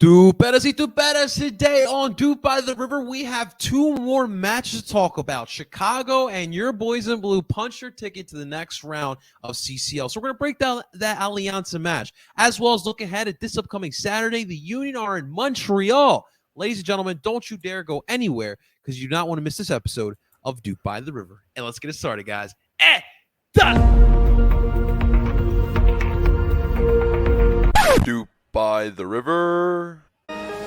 Tuperas y tuperas, today on Dupe by the River, we have two more matches to talk about. Chicago and your boys in blue punch your ticket to the next round of CCL. So we're going to break down that Alianza match, as well as look ahead at this upcoming Saturday. The Union are in Montreal. Ladies and gentlemen, don't you dare go anywhere because you do not want to miss this episode of Dupe by the River. And let's get it started, guys. Dupe by the River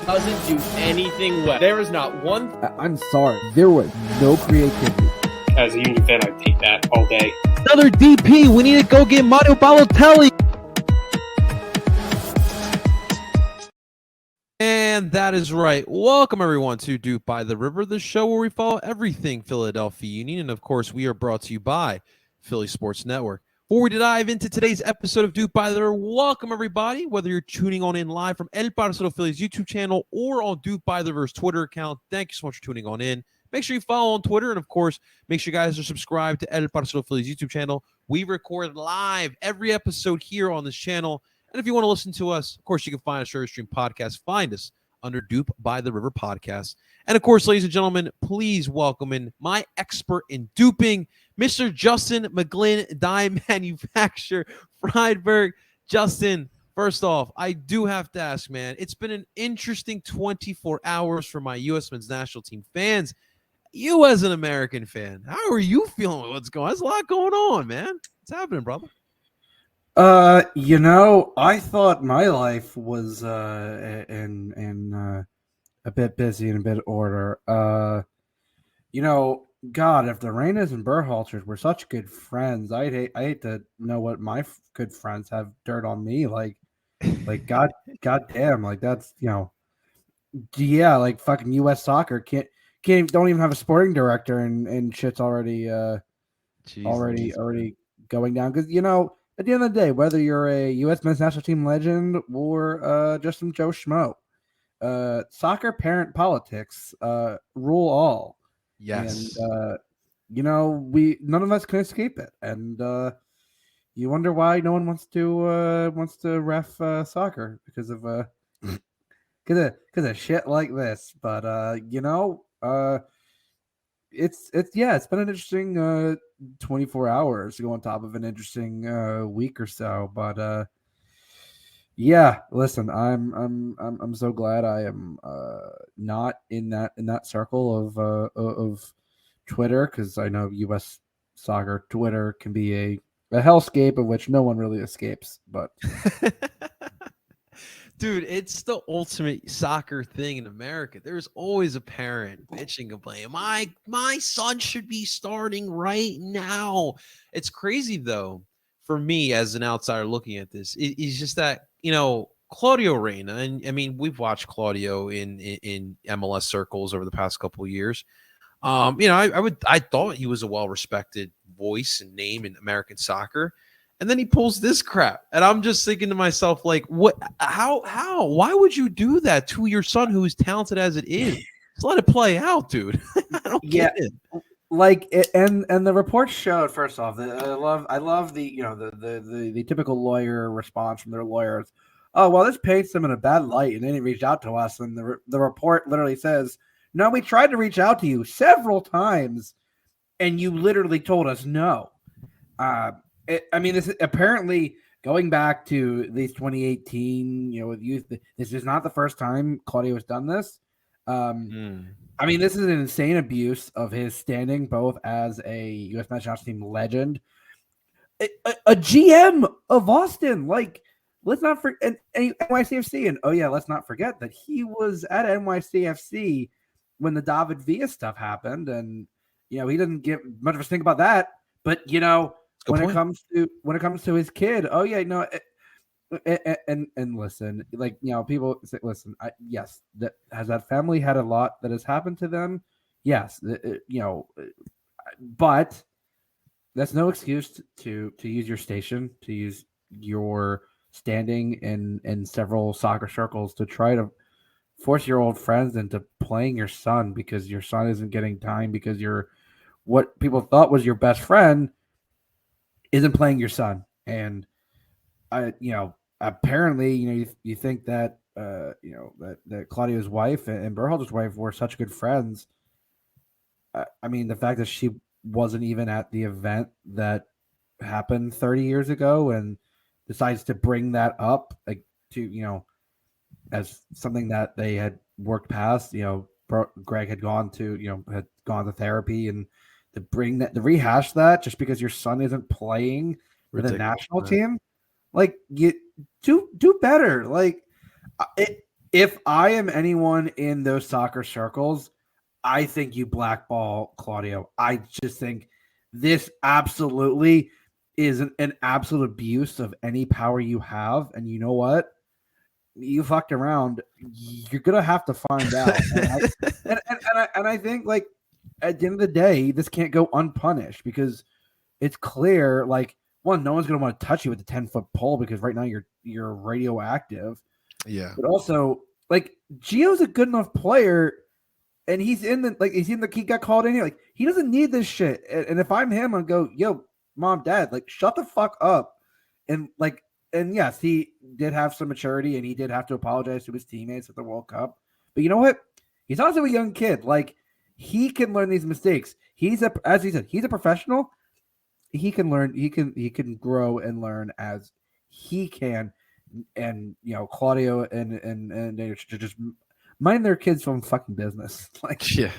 doesn't do anything well. There is not one. I'm sorry. There was no creativity. As a Union fan, I take that all day. Another DP. We need to go get Mario Balotelli. And that is right. Welcome, everyone, to Dupe by the River, the show where we follow everything Philadelphia Union. And, of course, we are brought to you by Philly Sports Network. Before we dive into today's episode of Dupe by the River, welcome everybody, whether you're tuning on in live from El Parcero Phillies YouTube channel or on Dupe by the River's Twitter account. Thank you so much for tuning on in. Make sure you follow on Twitter, and of course, make sure you guys are subscribed to El Parcero Phillies YouTube channel. We record live every episode here on this channel, and if you want to listen to us, of course, you can find us on Stream Podcast. Find us under Dupe by the River Podcast. And of course, ladies and gentlemen, please welcome in my expert in duping, Mr. Justin McGlynn, Dye Manufacturer, Friedberg. Justin, first off, I do have to ask, man, it's been an interesting 24 hours for my U.S. men's national team fans. You as an American fan, how are you feeling with what's going on? There's a lot going on, man. What's happening, brother? I thought my life was in a bit busy and a bit order. God, if the Reynas and Berhalters were such good friends, I hate to know what my good friends have dirt on me. Like God damn, like that's like fucking U.S. soccer don't even have a sporting director and shit's already going down because at the end of the day, whether you're a U.S. men's national team legend or just some Joe Schmo, soccer parent politics rule all. Yes. And none of us can escape it. And you wonder why no one wants to ref soccer because of shit like this. But it's been an interesting 24 hours to go on top of an interesting week or so. But listen, I'm so glad I am not in that circle of Twitter, because I know U.S. soccer Twitter can be a hellscape of which no one really escapes. But dude, it's the ultimate soccer thing in America. There's always a parent bitching, complaining, my son should be starting right now. It's crazy though, for me as an outsider looking at this. It's just that Claudio Reyna, and I mean we've watched Claudio in MLS circles over the past couple of years. I thought he was a well-respected voice and name in American soccer. And then he pulls this crap. And I'm just thinking to myself, like, what, how, why would you do that to your son who is talented as it is? Just let it play out, dude. I don't get it. Like, and the report showed, first off, I love the typical lawyer response from their lawyers. Oh, well, this paints them in a bad light, and then he reached out to us, and the report literally says, no, we tried to reach out to you several times, and you literally told us no. This is apparently going back to these 2018, with youth. This is not the first time Claudio has done this. This is an insane abuse of his standing, both as a U.S. national team legend, a GM of Austin. Like, let's not forget NYCFC, and let's not forget that he was at NYCFC when the David Villa stuff happened, and he doesn't give much of a think about that. But when it comes to his kid, and listen, like people say, listen, yes, that family had a lot that has happened to them, yes, but that's no excuse to use your station, to use your standing in several soccer circles to try to force your old friends into playing your son because your son isn't getting time because what people thought was your best friend isn't playing your son. And apparently, you think that that Claudio's wife and Berhalter's wife were such good friends. I mean, the fact that she wasn't even at the event that happened 30 years ago and decides to bring that up, like, to, as something that they had worked past. Greg had gone to therapy, and to rehash that just because your son isn't playing for the national team, like, you do better. Like, if I am anyone in those soccer circles, I think you blackball Claudio. I just think this absolutely is an absolute abuse of any power you have. And you know what? You fucked around. You're gonna have to find out. And I think, like, at the end of the day, this can't go unpunished because it's clear. Like, one, no one's gonna want to touch you with a 10-foot pole because right now you're radioactive. Yeah. But also, like, Gio's a good enough player. And he got called in here. Like, he doesn't need this shit. And if I'm him, I'd go, yo, mom, dad, like, shut the fuck up. And yes, he did have some maturity and he did have to apologize to his teammates at the World Cup. But you know what? He's also a young kid. Like, he can learn these mistakes. As he said, he's a professional. He can learn. He can grow and learn as he can. And Claudio and they should just mind their kids from fucking business. Like, yeah,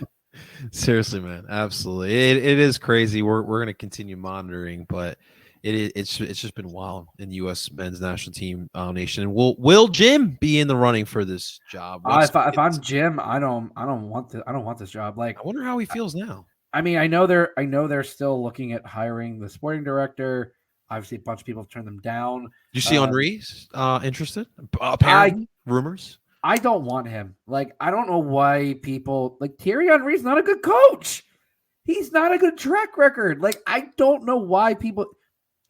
seriously, man, absolutely. It is crazy. We're going to continue monitoring, but it's just been wild in the U.S. men's national team nation. And will Jim be in the running for this job? If I'm Jim, I don't want this job. Like, I wonder how he feels now. I mean, I know they're still looking at hiring the sporting director. Obviously, a bunch of people have turned them down. Did you see Henri's interested? Apparently, rumors. I don't want him. Like, I don't know why people like Thierry Henry's not a good coach. He's not a good track record. Like, I don't know why people.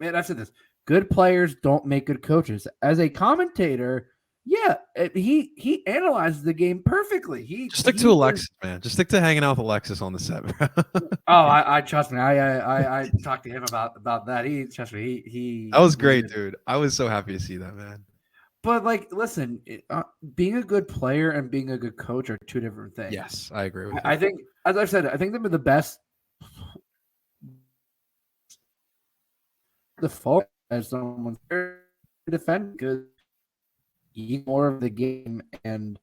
Man, I've said this. Good players don't make good coaches. As a commentator, yeah, he analyzes the game perfectly. Just stick to Alexis, man. Just stick to hanging out with Alexis on the set. I trust me. I talked to him about that. He trust me. He that was great, dude. I was so happy to see that, man. But, like, listen, being a good player and being a good coach are two different things. Yes, I agree with you. I think, as I've said, I think they're the best. The fault as someone's defend because you more of the game and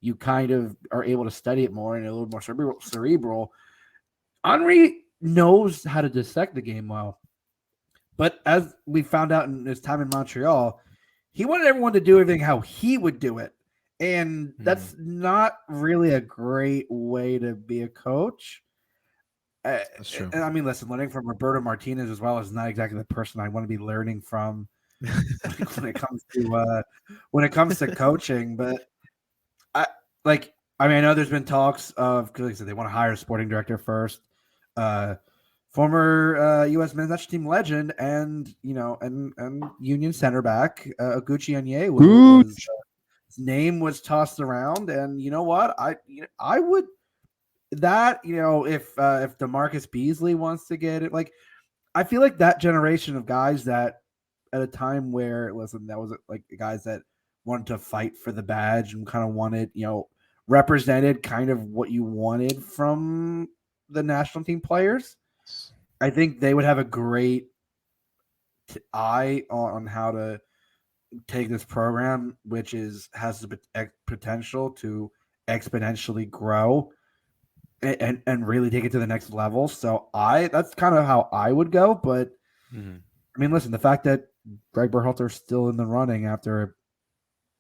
you kind of are able to study it more and a little more cerebral. Henry knows how to dissect the game well, but as we found out in his time in Montreal, he wanted everyone to do everything how he would do it. And that's not really a great way to be a coach. That's true. And I mean, listen, learning from Roberto Martinez as well is not exactly the person I want to be learning from when it comes to coaching. But I know there's been talks of, because like I said, they want to hire a sporting director first. Former U.S. men's national team legend and Union center back Oguchi Onye his name was tossed around, and you know what? I would that if DeMarcus Beasley wants to get it, like, I feel like that generation of guys that at a time where that was like guys that wanted to fight for the badge and kind of wanted represented kind of what you wanted from the national team players. I think they would have a great eye on how to take this program, which has the potential to exponentially grow and really take it to the next level. So that's kind of how I would go. But I mean, listen, the fact that Greg Berhalter is still in the running after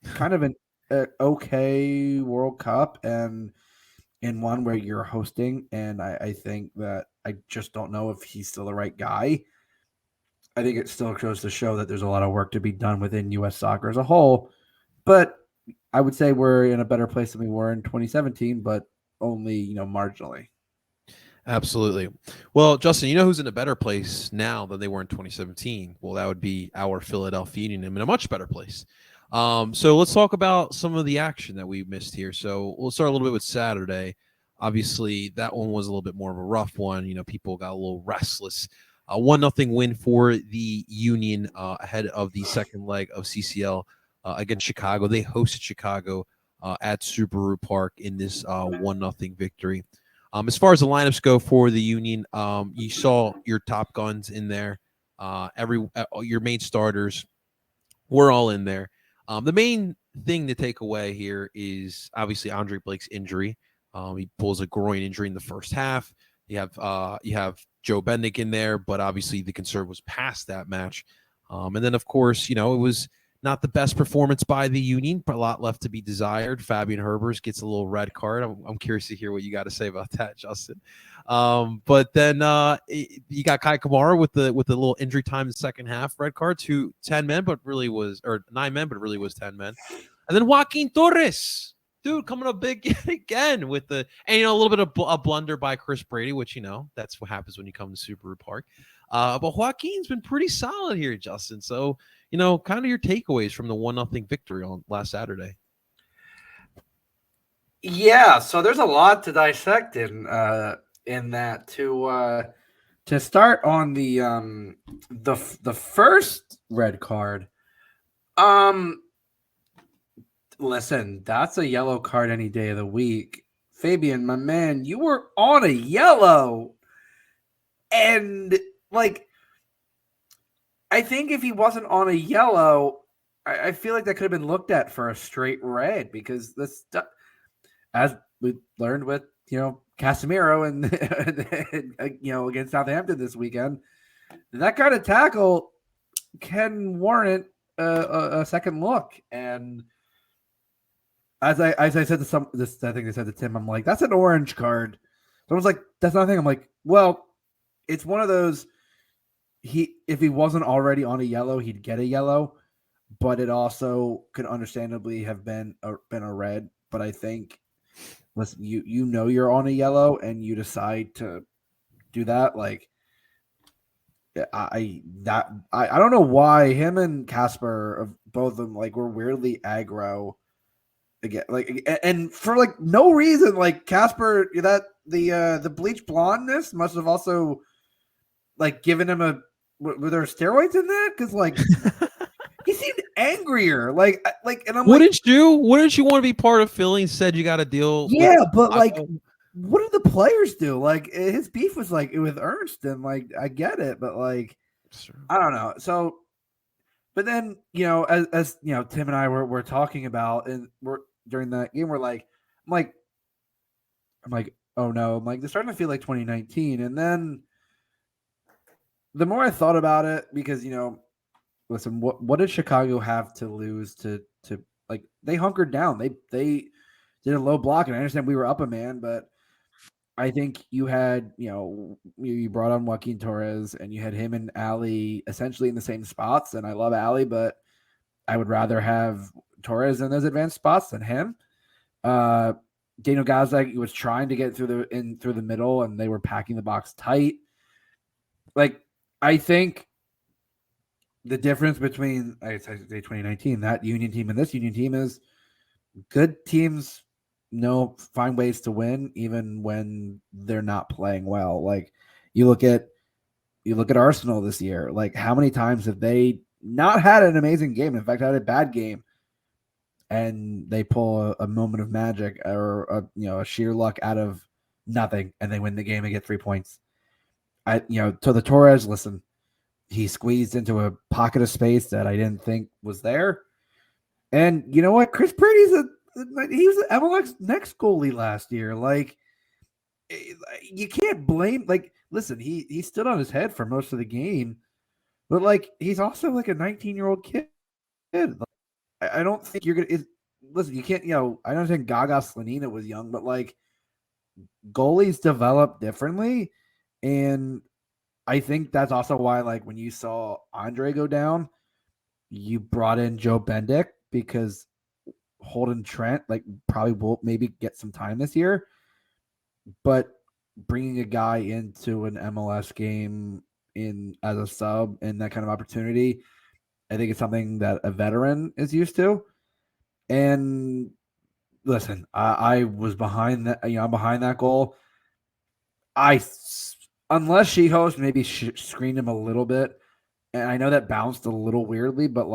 kind of an okay World Cup and in one where you're hosting, and I think that I just don't know if he's still the right guy. I think it still goes to show that there's a lot of work to be done within U.S. soccer as a whole. But I would say we're in a better place than we were in 2017, but only, marginally. Absolutely. Well, Justin, who's in a better place now than they were in 2017? Well, that would be our Philadelphia Union in a much better place. So let's talk about some of the action that we missed here. So we'll start a little bit with Saturday. Obviously, that one was a little bit more of a rough one. People got a little restless. 1-0 win for the Union ahead of the second leg of CCL against Chicago. They hosted Chicago at Subaru Park in this 1-0 victory. As far as the lineups go for the Union, you saw your top guns in there. Your main starters were all in there. The main thing to take away here is obviously Andre Blake's injury. He pulls a groin injury in the first half. You have Joe Bendick in there, but obviously the concern was past that match. And then, of course, it was not the best performance by the Union, but a lot left to be desired. Fabian Herbers gets a little red card. I'm curious to hear what you got to say about that, Justin. But then you got Kai Kamara with the little injury time in the second half, red card to 10 men, but really was, or 9 men, but really was 10 men. And then JOAQUIN TORRES, dude, coming up big again with a little bit of a blunder by Chris Brady, which, that's what happens when you come to Subaru Park. But JOAQUIN's been pretty solid here, Justin. So, kind of your takeaways from the 1-0 victory on last Saturday. Yeah, so there's a lot to dissect in that. To start on the first red card. Listen, that's a yellow card any day of the week. Fabian, my man, you were on a yellow. And I think if he wasn't on a yellow, I feel like that could have been looked at for a straight red, because this, as we learned with, Casemiro and against Southampton this weekend, that kind of tackle can warrant a second look. And as I said to I think they said to Tim, I'm like, that's an orange card. Someone's like, that's not a thing. I'm like, well, it's one of those. If he wasn't already on a yellow, he'd get a yellow, but it also could understandably have been a red. But I think, listen, you're on a yellow and you decide to do that. I don't know why him and Casper, both of them, were weirdly aggro again, and for no reason. Casper, that the bleach blondness must have also given him were there steroids in that? Because he seemed angrier. And I'm wouldn't you want to be part of Philly? Said you got to deal. Yeah, but what did the players do? His beef was with Ernst, and I get it, but sure. I don't know. So, but then as Tim and I were talking about, and we're during that game, I'm like, oh no, they're starting to feel like 2019, and then the more I thought about it, because listen, what did Chicago have to lose to they hunkered down. They did a low block, and I understand we were up a man, but I think you had, you brought on JOAQUIN TORRES, and you had him and Ali essentially in the same spots. And I love Ali, but I would rather have Torres in those advanced spots than him. Daniel Gazdag was trying to get through the middle, and they were packing the box tight. I think the difference between, I say 2019, that Union team and this Union team, is good teams find ways to win even when they're not playing well. You look at Arsenal this year. How many times have they not had an amazing game? In fact, had a bad game, and they pull a moment of magic or a sheer luck out of nothing, and they win the game and get 3 points. To the Torres, listen, he squeezed into a pocket of space that I didn't think was there. And you know what? Chris Brady's he was the MLS next goalie last year. You can't blame. Listen, he stood on his head for most of the game, but he's also a 19-year-old kid. I don't think you're gonna. Listen, you can't. I don't think Gaga Slonina was young, but goalies develop differently, and I think that's also why when you saw Andre go down, you brought in Joe Bendick, because Holden Trent probably will maybe get some time this year, but bringing a guy into an MLS game as a sub and that kind of opportunity, I think it's something that a veteran is used to. And listen, I was behind that. I'm behind that goal. Unless she host maybe screened him a little bit, and I know that bounced a little weirdly, but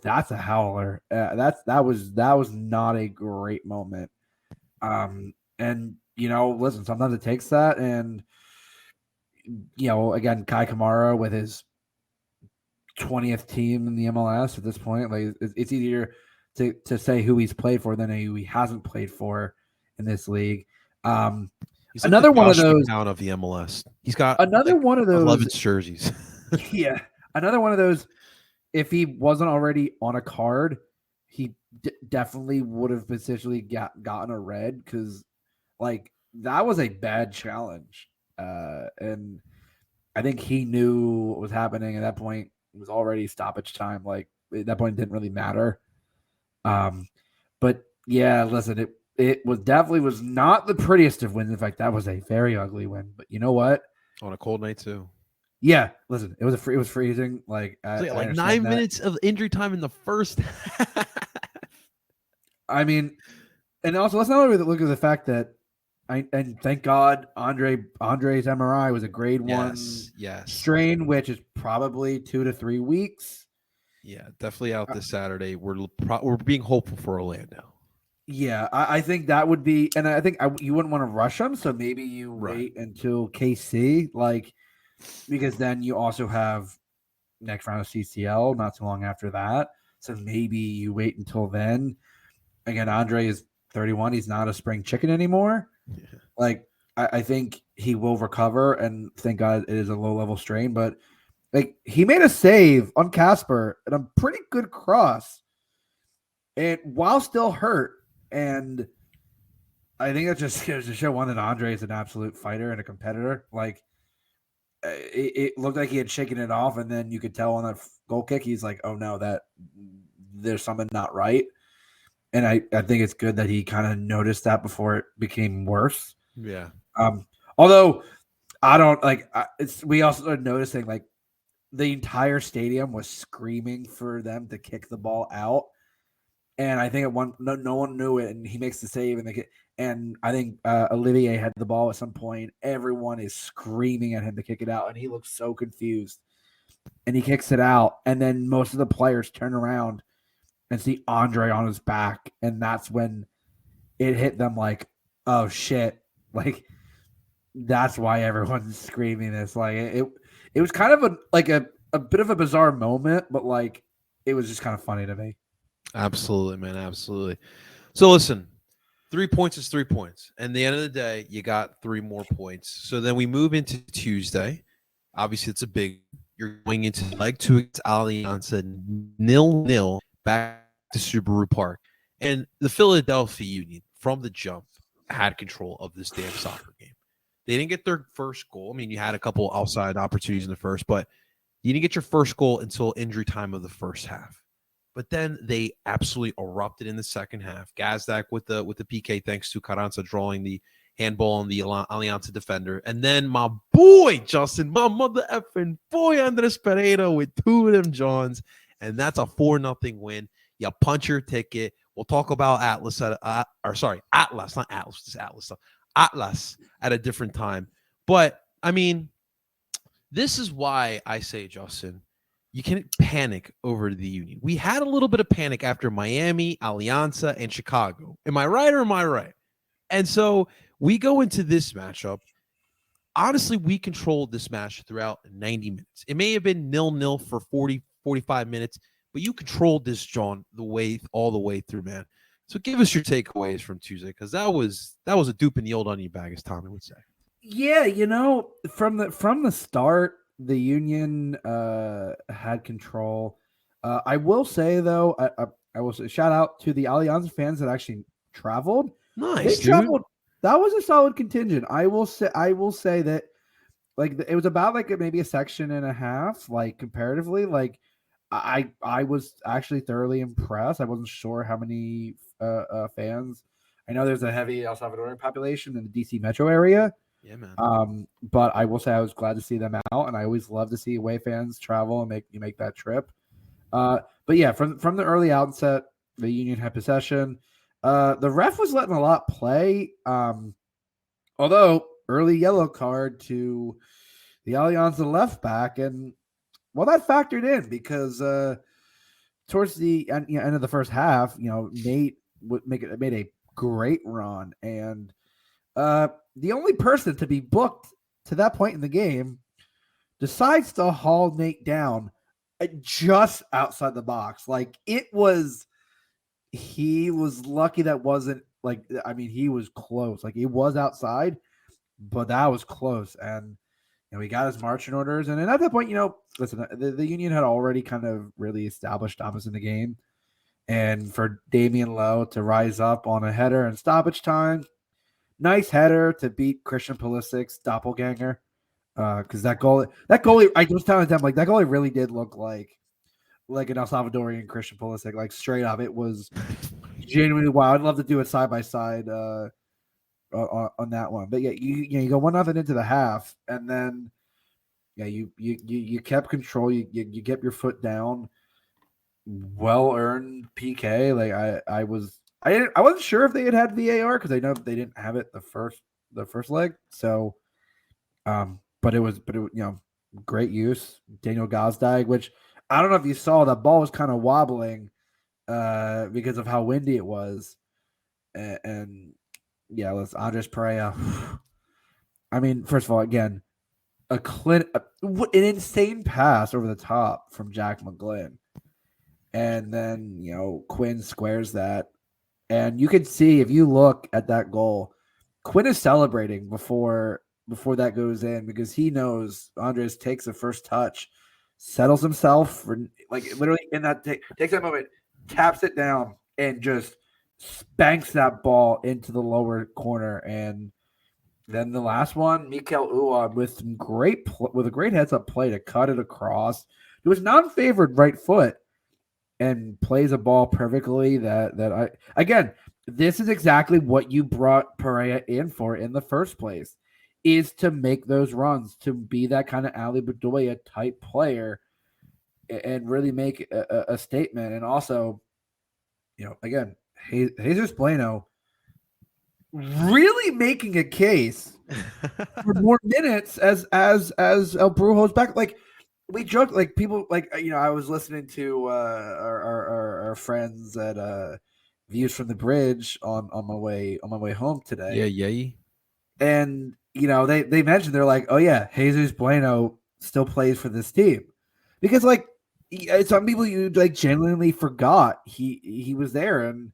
that's a howler. That was not a great moment. And listen, sometimes it takes that, and again, Kai Kamara with his 20th team in the MLS at this point, like it's easier to say who he's played for than who he hasn't played for in this league. He's another like one of those out of the MLS. He's got another one of those 11 jerseys. Yeah, another one of those. If he wasn't already on a card, he definitely would have potentially gotten a red, because like that was a bad challenge, and I think he knew what was happening at that point. It was already stoppage time. Like at that point, it didn't really matter. But yeah, listen, it was definitely was not the prettiest of wins. In fact, that was a very ugly win. But you know what? On a cold night too. Yeah, listen, it was freezing. Like, like 9 minutes of injury time in the first half. I mean, and also let's not look at the fact that and thank God Andre's MRI was a grade 1 strain, which is probably 2 to 3 weeks. Yeah, definitely out this Saturday. We're being hopeful for Orlando. Yeah, I think that would be, and I think you wouldn't want to rush them, so maybe you wait until KC, like, because then you also have next round of CCL not too long after that. So maybe you wait until then. Again, Andre is 31. He's not a spring chicken anymore. Yeah. Like, I think he will recover, and thank God it is a low-level strain. But, like, he made a save on Casper and a pretty good cross, and while still hurt. And I think that just goes to show, one, that Andre is an absolute fighter and a competitor. Like, it looked like he had shaken it off, and then you could tell on that goal kick, he's like, oh no, that there's something not right. And I think it's good that he kind of noticed that before it became worse. Yeah. Although I don't like, we also started noticing like the entire stadium was screaming for them to kick the ball out. And I think no one knew it, and he makes the save, and I think Olivier had the ball at some point. Everyone is screaming at him to kick it out, and he looks so confused. And he kicks it out, and then most of the players turn around and see Andre on his back, and that's when it hit them like, oh shit! Like, that's why everyone's screaming this. Like it was kind of a bit of a bizarre moment, but like it was just kind of funny to me. Absolutely, man. Absolutely. So listen, 3 points is 3 points. And at the end of the day, you got 3 more points. So then we move into Tuesday. Obviously, it's a big. You're going into leg 2 against Alianza 0-0 back to Subaru Park. And the Philadelphia Union, from the jump, had control of this damn soccer game. They didn't get their first goal. I mean, you had a couple outside opportunities in the first, but you didn't get your first goal until injury time of the first half. But then they absolutely erupted in the second half. Gazdak with the PK, thanks to Carranza drawing the handball on the Alianza defender. And then my boy, Justin, my mother effing boy, Andres Pereira with 2 of them Johns. And that's a 4-0 win. You punch your ticket. We'll talk about Atlas, Atlas, not Atlas, just Atlas. Atlas at a different time. But, I mean, this is why I say, Justin, you can't panic over the Union. We had a little bit of panic after Miami, Alianza, and Chicago. Am I right or am I right? And so we go into this matchup. Honestly, we controlled this match throughout 90 minutes. It may have been 0-0 for 40, 45 minutes, but you controlled this, John, all the way through, man. So give us your takeaways from Tuesday, because that was a dupe in the old onion bag, as Tommy would say. Yeah, from the start, the Union had control. I will say, though, I will say, shout out to the Alianza fans that actually traveled. Nice, they traveled. That was a solid contingent. I will say that, like, it was about like maybe a section and a half, like, comparatively. Like, I was actually thoroughly impressed. I wasn't sure how many fans. I know there's a heavy El Salvadorian population in the DC metro area. Yeah, man. But I will say I was glad to see them out, and I always love to see away fans travel and make that trip. But yeah, from the early outset, the Union had possession. The ref was letting a lot play. Although early yellow card to the Alianza left back, and well, that factored in because towards the end, end of the first half, Nate made a great run, and the only person to be booked to that point in the game decides to haul Nate down just outside the box. Like he was lucky that wasn't he was close. Like it was outside, but that was close. And he got his marching orders. And then at that point, listen, the Union had already kind of really established dominance in the game. And for Damian Lowe to rise up on a header in stoppage time, nice header to beat Christian Pulisic's doppelganger. Because that goalie, I was telling them, like, that goalie really did look like an El Salvadorian Christian Pulisic, like straight up. It was genuinely wild. I'd love to do it side by side on that one. But yeah, you go 1-0 into the half, and then you kept control. You kept your foot down. Well earned PK. Like I wasn't sure if they had VAR because I know they didn't have it the first leg. So, but it was great use. Daniel Gazdag, which I don't know if you saw, that ball was kind of wobbling because of how windy it was. And let's Andres Pereira. I mean, first of all, again, an insane pass over the top from Jack McGlynn. And then, Quinn squares that. And you can see, if you look at that goal, Quinn is celebrating before that goes in because he knows Andres takes the first touch, settles himself for literally in that takes that moment, taps it down, and just spanks that ball into the lower corner. And then the last one, Mikel Uwa with a great heads up play to cut it across. It was non-favored right foot and plays a ball perfectly. This is exactly what you brought Pereira in for in the first place, is to make those runs, to be that kind of Ali Bedoya type player and really make a statement. And also, again, Jesus Bueno really making a case for more minutes as El Brujo's back. Like we joke, like people, like I was listening to our friends at Views from the Bridge on my way home today. Yeah. And they mentioned, they're like, oh yeah, Jesus Bueno still plays for this team, because some people you genuinely forgot he was there. And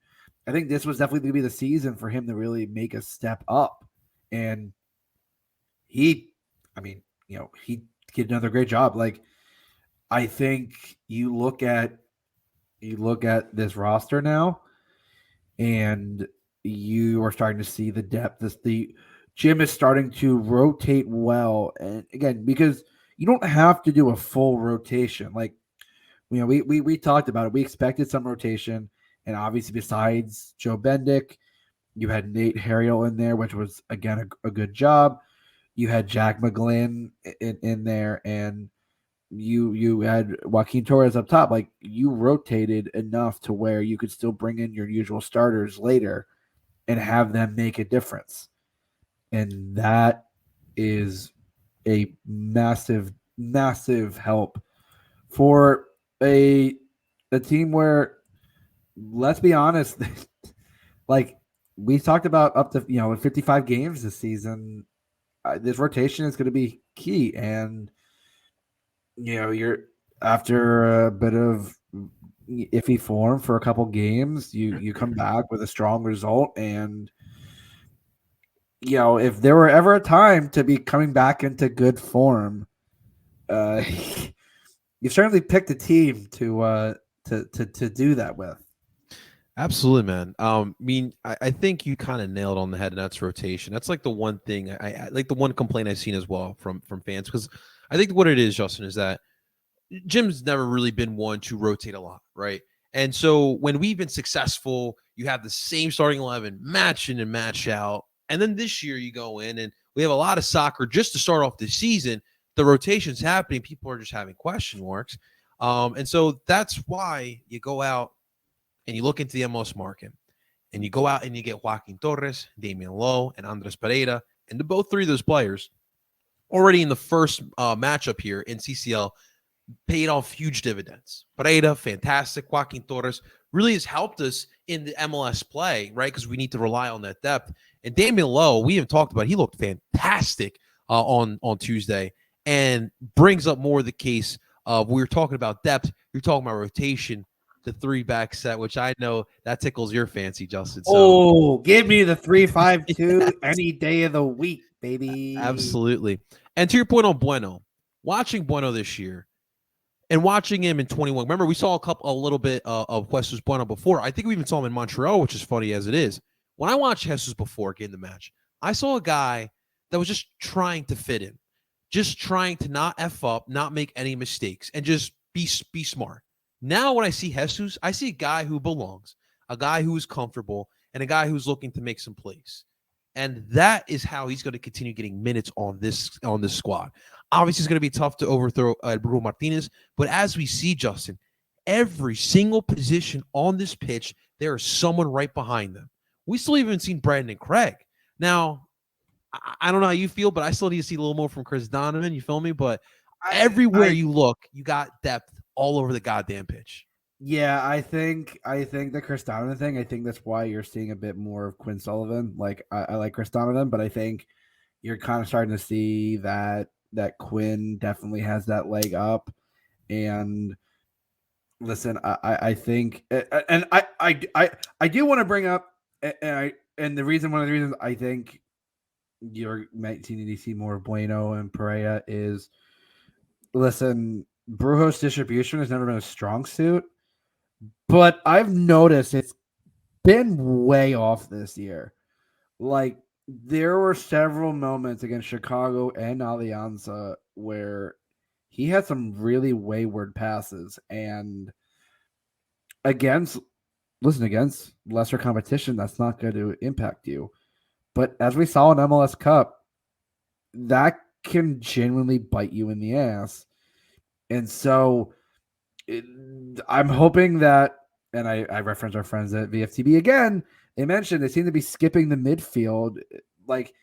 I think this was definitely going to be the season for him to really make a step up. And he did another great job. Like, I think you look at this roster now, and you are starting to see the depth. The gym is starting to rotate well. And again, because you don't have to do a full rotation. Like, we talked about it. We expected some rotation. And obviously, besides Joe Bendick, you had Nate Harriel in there, which was, again, a good job. You had Jack McGlynn in there, and you had Joaquin Torres up top. Like, you rotated enough to where you could still bring in your usual starters later and have them make a difference. And that is a massive, massive help for a team where, let's be honest, like we talked about, up to 55 games this season, this rotation is going to be key. And you're after a bit of iffy form for a couple games, you come back with a strong result. And if there were ever a time to be coming back into good form, you certainly picked a team to do that with. Absolutely, man. I think you kind of nailed on the head, and that's rotation. That's like the one thing I like, the one complaint I've seen as well from fans, because I think what it is, Justin, is that Jim's never really been one to rotate a lot, right? And so when we've been successful, you have the same starting 11 match in and match out. And then this year you go in and we have a lot of soccer just to start off the season. The rotation's happening. People are just having question marks. And so that's why you go out and you look into the MLS market, and you go out and you get Joaquin Torres, Damian Lowe, and Andres Pereira. And both three of those players already in the first matchup here in CCL, paid off huge dividends. Pereira, fantastic. Joaquin Torres really has helped us in the MLS play, right? Because we need to rely on that depth. And Damian Lowe, we haven't talked about it. He looked fantastic on Tuesday and brings up more of the case of we were talking about depth. You're talking about rotation, the 3-back set, which I know that tickles your fancy, Justin. So, give me the 3-5-2 any day of the week, baby. Absolutely. And to your point on Bueno, watching Bueno this year and watching him in 21. Remember, we saw a little bit of Jesus Bueno before. I think we even saw him in Montreal, which is funny as it is. When I watched Jesus before getting the match, I saw a guy that was just trying to fit in, just trying to not F up, not make any mistakes, and just be smart. Now when I see Jesus, I see a guy who belongs, a guy who is comfortable, and a guy who's looking to make some plays. And that is how he's going to continue getting minutes on this squad. Obviously, it's going to be tough to overthrow Bruno Martinez, but as we see, Justin, every single position on this pitch, there is someone right behind them. We still haven't seen Brandon Craig. Now, I don't know how you feel, but I still need to see a little more from Chris Donovan. You feel me? But everywhere you look, you got depth all over the goddamn pitch. Yeah, I think the Chris Donovan thing, I think that's why you're seeing a bit more of Quinn Sullivan. Like I like Chris Donovan, but I think you're kind of starting to see that Quinn definitely has that leg up. And listen, I think, and I do want to bring up, and one of the reasons I think you're might need to see more of Bueno and Pereira is, listen, Brujo's distribution has never been a strong suit. But I've noticed it's been way off this year. Like, there were several moments against Chicago and Alianza where he had some really wayward passes. And against lesser competition, that's not going to impact you. But as we saw in MLS Cup, that can genuinely bite you in the ass. And so I'm hoping that, and I reference our friends at VFTB again, they mentioned they seem to be skipping the midfield. Like,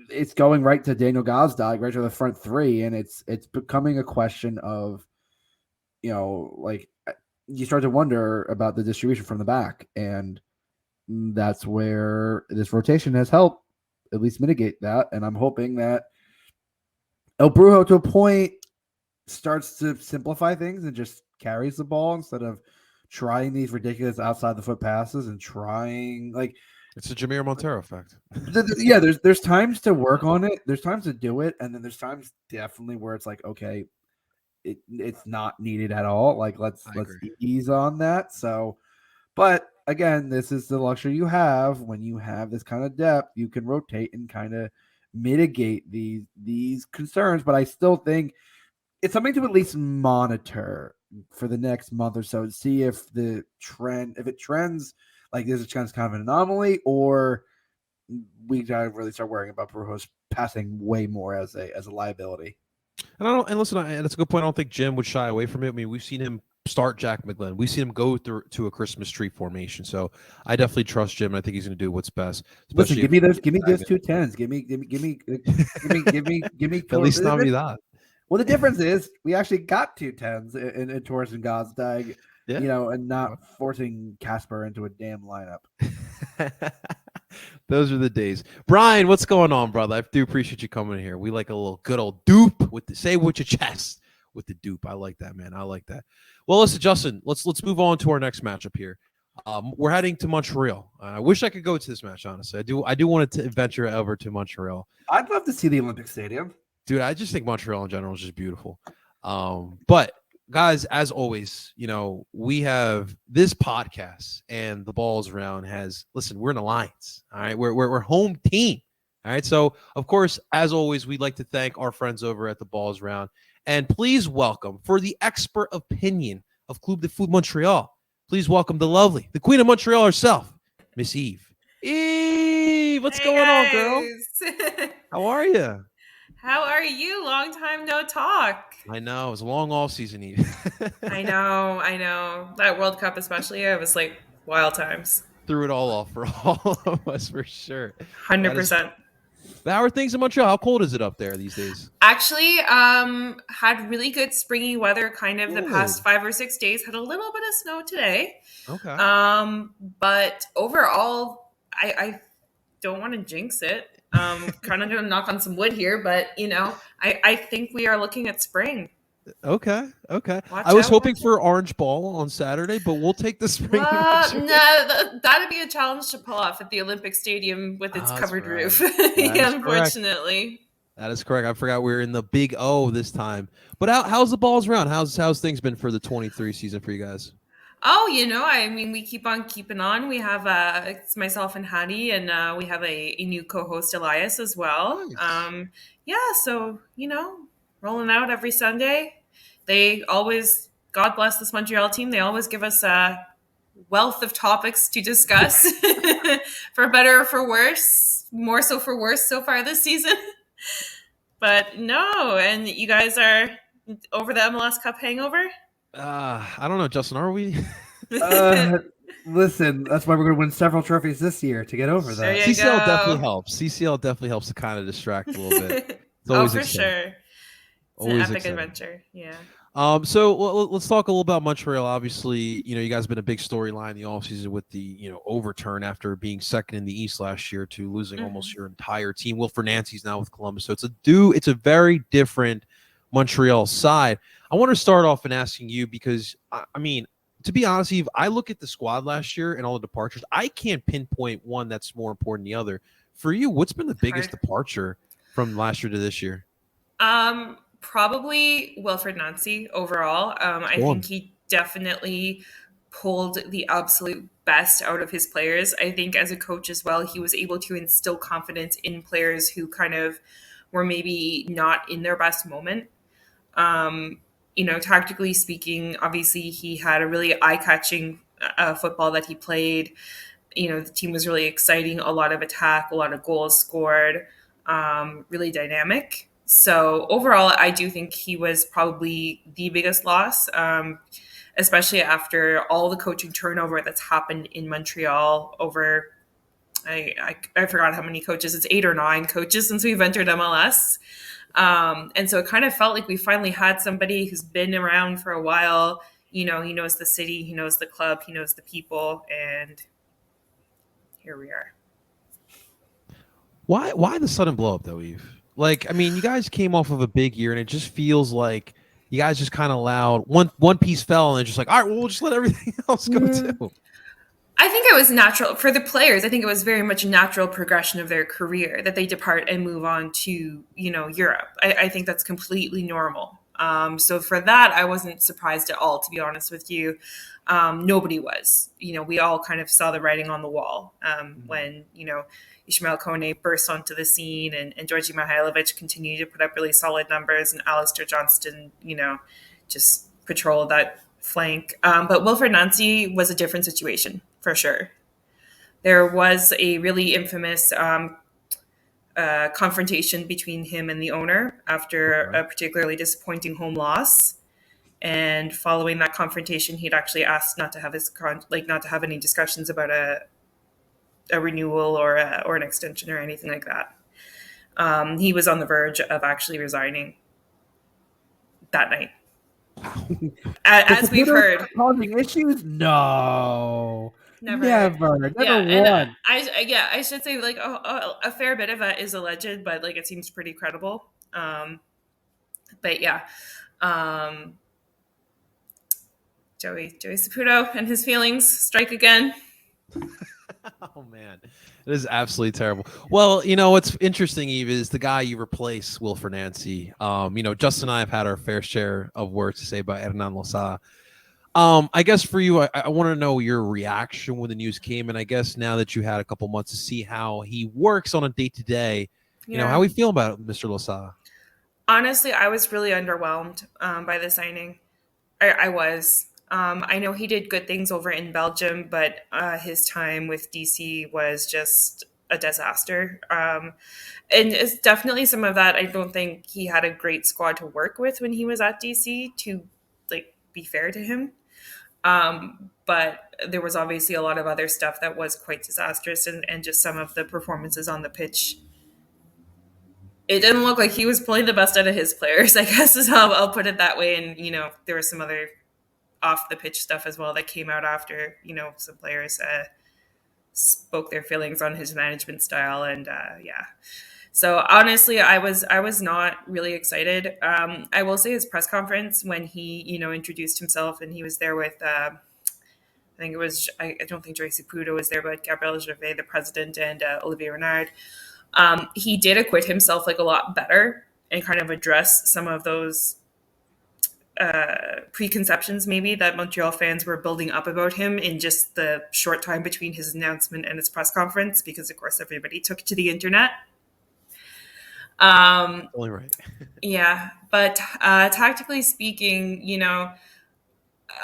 it's going right to Daniel Gazdag, right to the front three, and it's becoming a question of, like, you start to wonder about the distribution from the back, and that's where this rotation has helped at least mitigate that. And I'm hoping that El Brujo, to a point, starts to simplify things and just carries the ball instead of trying these ridiculous outside the foot passes and trying, like, it's a Jameer Montero effect. Yeah, there's times to work on it. There's times to do it, and then there's times definitely where it's like, okay, it's not needed at all. Like, let's ease on that. So, but again, this is the luxury you have when you have this kind of depth. You can rotate and kind of mitigate these concerns. But I still think it's something to at least monitor for the next month or so and see if it trends like this is kind of an anomaly, or we gotta really start worrying about Brujo's passing way more as a liability. And listen, that's a good point. I don't think Jim would shy away from it. I mean, we've seen him start Jack McGlynn. We've seen him go through to a Christmas tree formation. So I definitely trust Jim. I think he's going to do what's best. Listen, give me those 2-10s. Give me. At least not me that. Well, the difference is we actually got 2-10s in Torres and Gazdag, and not forcing Casper into a damn lineup. Those are the days. Brian, what's going on, brother? I do appreciate you coming here. We like a little good old DOOP say with your chest with the DOOP. I like that, man. I like that. Well, listen, Justin, let's move on to our next matchup here. We're heading to Montreal. I wish I could go to this match, honestly. I do want to venture over to Montreal. I'd love to see the Olympic Stadium. Dude, I just think Montreal in general is just beautiful. But guys, as always, we have this podcast and the Balls Round we're an alliance. All right. We're home team. All right. So of course, as always, we'd like to thank our friends over at the Balls Round, and please welcome, for the expert opinion of Club de Foot Montreal, please welcome the Queen of Montreal herself, Miss Eve. Eve, what's going on, girl? How are you? How are you? Long time no talk. I know. It was a long off season, Eve. I know. That World Cup especially, it was like wild times. Threw it all off for all of us, for sure. 100%. How are things in Montreal? How cold is it up there these days? Actually, had really good springy weather kind of the past 5 or 6 days. Had a little bit of snow today. Okay. But overall, I don't want to jinx it. Kind of going to knock on some wood here, but I think we are looking at spring. Okay. Watch I was out, hoping watch for orange ball on Saturday, but we'll take the spring. No, that'd be a challenge to pull off at the Olympic Stadium with its covered roof. Unfortunately. That is correct. I forgot we were in the Big O this time. But how's the balls around? How's things been for the 23 season for you guys? Oh, we keep on keeping on. We have it's myself and Hattie, and we have a new co-host, Elias, as well. Nice. So rolling out every Sunday. They always, God bless this Montreal team, they always give us a wealth of topics to discuss, for better or for worse. More so for worse so far this season. But no, and you guys are over the MLS Cup hangover? I don't know, Justin. Are we? Listen, that's why we're going to win several trophies this year to get over that. CCL definitely helps. CCL definitely helps to kind of distract a little bit. Oh, for sure. It's always an epic exciting. adventure. Yeah. So let's talk a little about Montreal. Obviously, you guys have been a big storyline in the offseason with the, overturn after being second in the East last year to losing almost your entire team. Wilfred Nancy's now with Columbus. So it's a very different Montreal side. I want to start off in asking you because, to be honest, Eve, I look at the squad last year and all the departures. I can't pinpoint one that's more important than the other. For you, what's been the biggest departure from last year to this year? Probably Wilfred Nancy overall. I think he definitely pulled the absolute best out of his players. I think as a coach as well, he was able to instill confidence in players who kind of were maybe not in their best moment. Tactically speaking, obviously he had a really eye-catching football that he played. The team was really exciting, a lot of attack, a lot of goals scored, really dynamic. So overall, I do think he was probably the biggest loss, especially after all the coaching turnover that's happened in Montreal over, I forgot how many coaches. It's 8 or 9 coaches since we've entered MLS. And so it kind of felt like we finally had somebody who's been around for a while. He knows the city, he knows the club, he knows the people, and here we are. Why the sudden blow up though, Eve? You guys came off of a big year, and it just feels like you guys just kind of allowed one piece fell, and they're just like, all right, well, we'll just let everything else go too. I think it was natural for the players. I think it was very much a natural progression of their career that they depart and move on to, Europe. I think that's completely normal. So for that, I wasn't surprised at all, to be honest with you. Nobody was. We all kind of saw the writing on the wall when, Ishmael Kone burst onto the scene and Georgi Mihailovic continued to put up really solid numbers, and Alistair Johnston, just patrolled that flank. But Wilfred Nancy was a different situation for sure. There was a really infamous confrontation between him and the owner after a particularly disappointing home loss. And following that confrontation, he'd actually asked not to have not to have any discussions about a renewal or an extension or anything like that. He was on the verge of actually resigning that night. As we've heard. Causing issues? No. Never won. I should say a fair bit of that is alleged, but it seems pretty credible. But yeah. Joey Saputo and his feelings strike again. Oh man, it is absolutely terrible. Well, what's interesting, Eve, is the guy you replace, Wilfred Nancy. Justin and I have had our fair share of words to say about Hernan Losada. I guess for you, I want to know your reaction when the news came, and I guess now that you had a couple months to see how he works on a day-to-day, how we feel about it, Mr. Losada. Honestly, I was really underwhelmed by the signing. I was. I know he did good things over in Belgium, but his time with DC was just a disaster. And it's definitely some of that. I don't think he had a great squad to work with when he was at DC, to be fair to him. But there was obviously a lot of other stuff that was quite disastrous, and just some of the performances on the pitch it didn't look like he was pulling the best out of his players, I guess is how I'll put it that way. And, there was some other off the pitch stuff as well that came out after, some players spoke their feelings on his management style. And yeah. So honestly, I was not really excited. I will say his press conference when he, introduced himself and he was there with, I think it was, I don't think Joyce Saputo was there, but Gabriel Gervais, the president, and Olivier Renard. He did acquit himself like a lot better and kind of address some of those preconceptions maybe that Montreal fans were building up about him in just the short time between his announcement and his press conference, because of course everybody took to the internet. Only right. Yeah, but tactically speaking,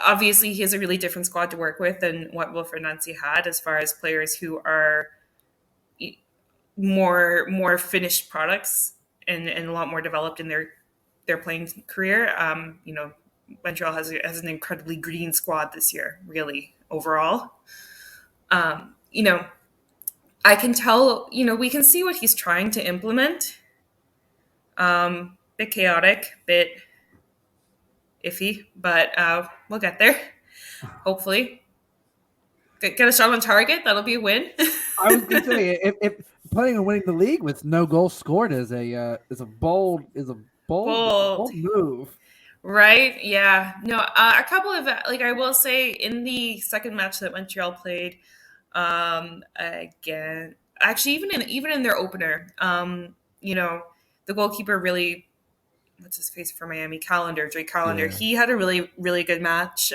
obviously he has a really different squad to work with than what Wilfred Nancy had, as far as players who are more finished products and a lot more developed in their playing career. Montreal has an incredibly green squad this year, really, overall. I can tell, we can see what he's trying to implement. Bit chaotic, bit iffy, but we'll get there. Hopefully, get a shot on target. That'll be a win. I was going to say, if planning on winning the league with no goals scored is a bold move, right? Yeah. No, a couple of I will say in the second match that Montreal played, again, actually even in their opener, the goalkeeper really, what's his face for Miami? Drake Callender. Yeah. He had a really, really good match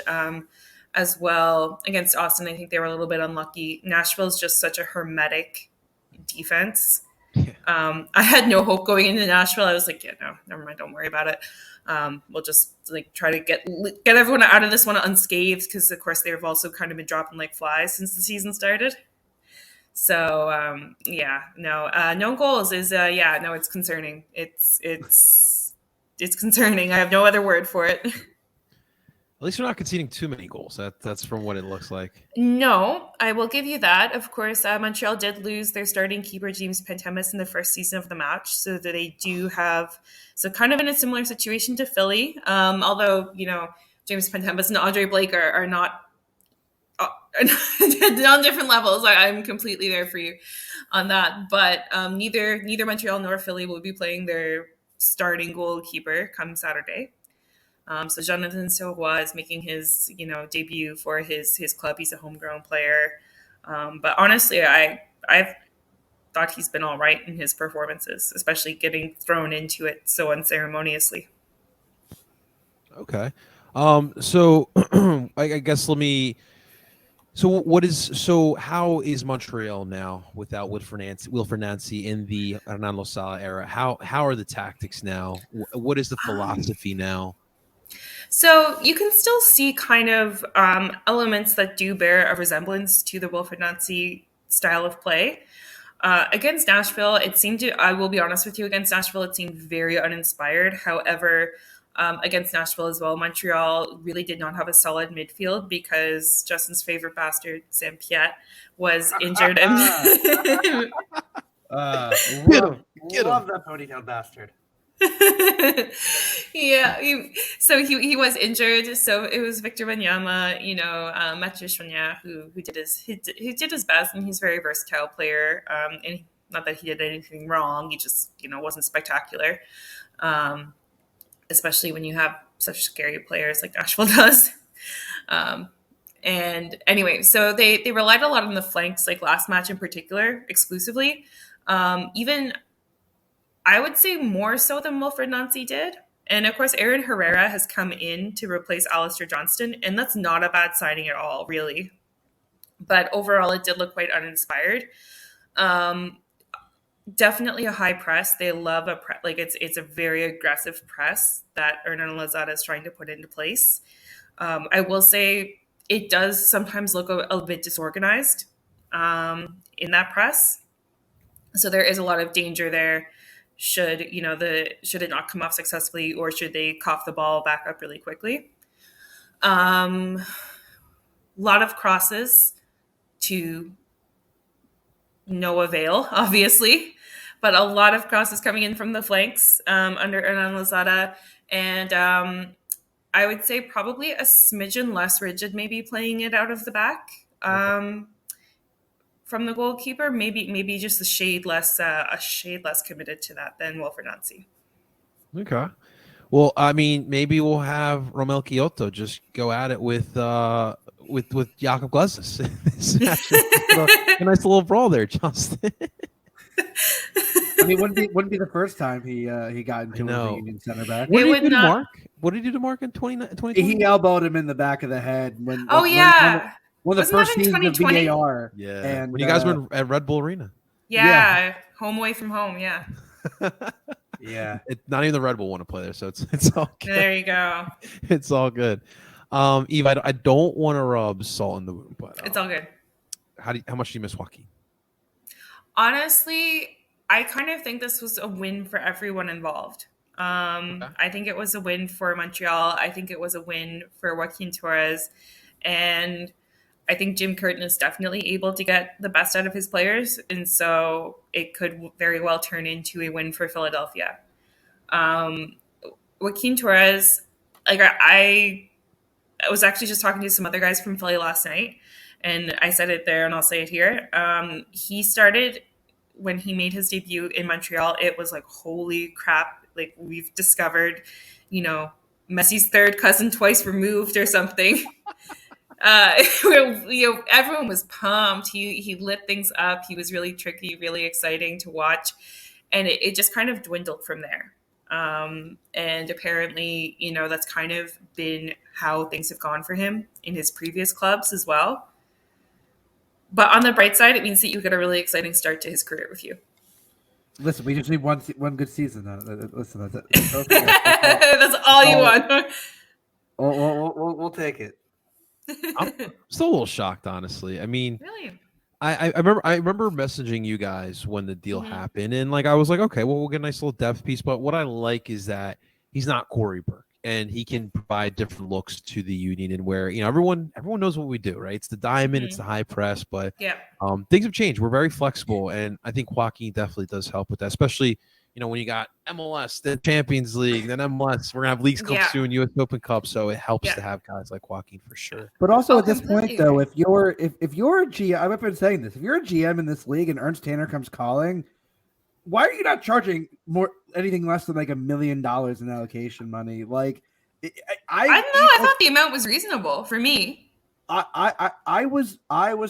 as well against Austin. I think they were a little bit unlucky. Nashville's just such a hermetic defense. Yeah. I had no hope going into Nashville. I was like, yeah, no, never mind. Don't worry about it. We'll just try to get everyone out of this one unscathed, because of course they've also kind of been dropping like flies since the season started. So no goals is it's concerning. It's concerning. I have no other word for it. At least we're not conceding too many goals. That's from what it looks like. No, I will give you that. Of course, Montreal did lose their starting keeper, James Pantemis, in the first season of the match. So that they do have, kind of in a similar situation to Philly. Although, James Pantemis and Andre Blake are not on different levels. I'm completely there for you on that. But neither Montreal nor Philly will be playing their starting goalkeeper come Saturday. So Jonathan Sirois is making his, debut for his club. He's a homegrown player. But honestly, I've thought he's been all right in his performances, especially getting thrown into it so unceremoniously. Okay. So I guess how is Montreal now without Wilfred Nancy in the Hernan Losada era? How are the tactics now? What is the philosophy now? So you can still see kind of elements that do bear a resemblance to the Wilfred Nancy style of play. Against Nashville, I will be honest with you, against Nashville, it seemed very uninspired. However, against Nashville as well, Montreal really did not have a solid midfield because Justin's favorite bastard, Sam Piet, was injured. Get him. Love that ponytail bastard. Yeah, he was injured, so it was Victor Wanyama, Mathieu Choinière who did his best, and he's a very versatile player. And not that he did anything wrong, he just wasn't spectacular. Especially when you have such scary players like Nashville does. And anyway, so they relied a lot on the flanks, like last match in particular, exclusively. Even I would say more so than Wilfred Nancy did. And of course, Aaron Herrera has come in to replace Alistair Johnston, and that's not a bad signing at all, really. But overall, it did look quite uninspired. Definitely a high press. They love it's a very aggressive press that Hernan Losada is trying to put into place. I will say it does sometimes look a bit disorganized in that press. So there is a lot of danger there. Should it not come off successfully, or should they cough the ball back up really quickly? Lot of crosses to no avail, obviously. but a lot of crosses coming in from the flanks under Hernan Lozada. And I would say probably a smidgen less rigid, maybe playing it out of the back from the goalkeeper. Maybe just a shade less committed to that than Wilfred Nancy. Okay. Well, I mean, maybe we'll have Romel Kyoto just go at it with Jakob Glesnes. a nice little brawl there, Justin. I mean, wouldn't be the first time he got into a Union center back. What did he do to Mark? What did he do to Mark in 2020? He elbowed him in the back of the head when. Oh yeah. One of the first seasons of VAR. Yeah. And when you guys were at Red Bull Arena. Yeah. Home away from home. Yeah. Yeah. Not even the Red Bull want to play there, so it's all good. There you go. It's all good. Eve, I don't want to rub salt in the wound, but it's all good. How much do you miss Joaquin? Honestly, I kind of think this was a win for everyone involved. I think it was a win for Montreal. I think it was a win for Joaquin Torres. And I think Jim Curtin is definitely able to get the best out of his players. And so it could very well turn into a win for Philadelphia. Joaquin Torres, I was actually just talking to some other guys from Philly last night. And I said it there and I'll say it here. He started when he made his debut in Montreal. It was like, holy crap. Like we've discovered, Messi's third cousin twice removed or something. Everyone was pumped. He lit things up. He was really tricky, really exciting to watch. And it just kind of dwindled from there. And apparently, that's kind of been how things have gone for him in his previous clubs as well. But on the bright side, it means that you get a really exciting start to his career with you. Listen, we just need one good season. Listen, that's it. That's all you want. We'll take it. I'm still a little shocked, honestly. I mean, really, I remember messaging you guys when the deal happened, and I was like, okay, well, we'll get a nice little depth piece. But what I like is that he's not Corey Burke, and he can provide different looks to the Union, and where everyone knows what we do, right? It's the diamond, it's the high press, but things have changed. We're very flexible, and I think Joaquin definitely does help with that, especially when you got MLS, the Champions League, then MLS, we're gonna have Leagues Cup soon, U.S. Open Cup, so it helps to have guys like Joaquin for sure. But also at this point, though, if you're a GM, I've been saying this, if you're a GM in this league and Ernst Tanner comes calling, why are you not charging anything less than like $1 million in allocation money? Like, I don't know. I thought the amount was reasonable for me. I was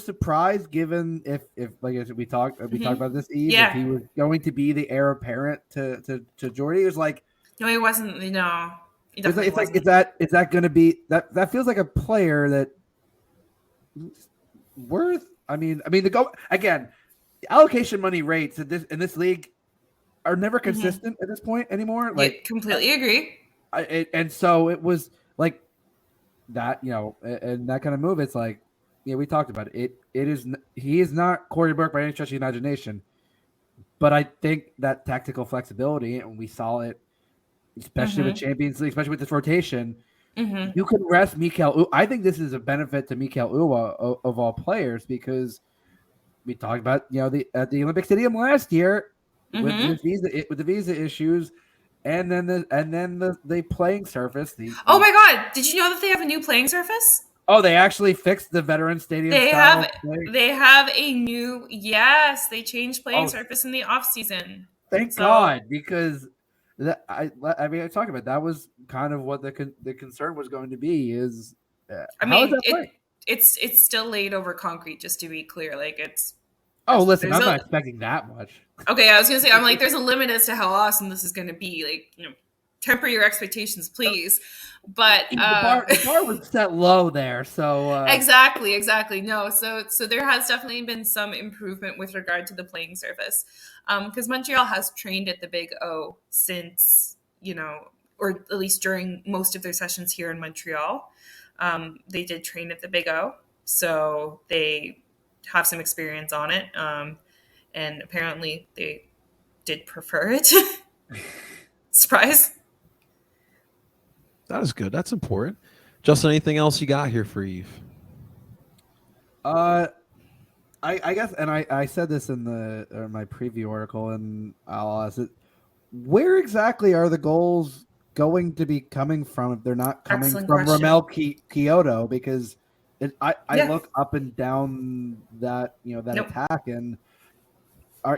surprised, given if like as we talked about this, Eve, if he was going to be the heir apparent to Jordy. It was like, no, he wasn't. No, it's like is that going to be that feels like a player that worth. I mean the go again. Allocation money rates in this league are never consistent at this point anymore. Like, completely agree. And so it was like that, and that kind of move. It's like, we talked about it. He is not Corey Burke by any stretch of the imagination, but I think that tactical flexibility, and we saw it, especially with Champions League, especially with this rotation. You can rest Mikel. I think this is a benefit to Mikel Uwa of all players, because we talked about at the Olympic Stadium last year with the visa issues, and then the playing surface. Oh my God! Did you know that they have a new playing surface? Oh, they actually fixed the veteran stadium. They have a new. Yes, they changed playing surface in the off season. Thank God, because I talked about that was kind of what the concern was going to be. Is it's still laid over concrete, just to be clear. Like it's. Oh, listen, I'm not expecting that much. Okay, I was gonna say, I'm like, there's a limit as to how awesome this is gonna be. Like, temper your expectations, please. But the bar was set low there, so exactly. No, so there has definitely been some improvement with regard to the playing surface, because Montreal has trained at the Big O since or at least during most of their sessions here in Montreal. They did train at the Big O, so they have some experience on it, and apparently they did prefer it. Surprise. That is good. That's important. Justin, anything else you got here for Eve? I guess, and I said this in my preview article, and I'll ask it: where exactly are the goals going to be coming from if they're not coming Excellent from question. Romel Kyoto? Because I Yeah. look up and down that that Nope. attack, and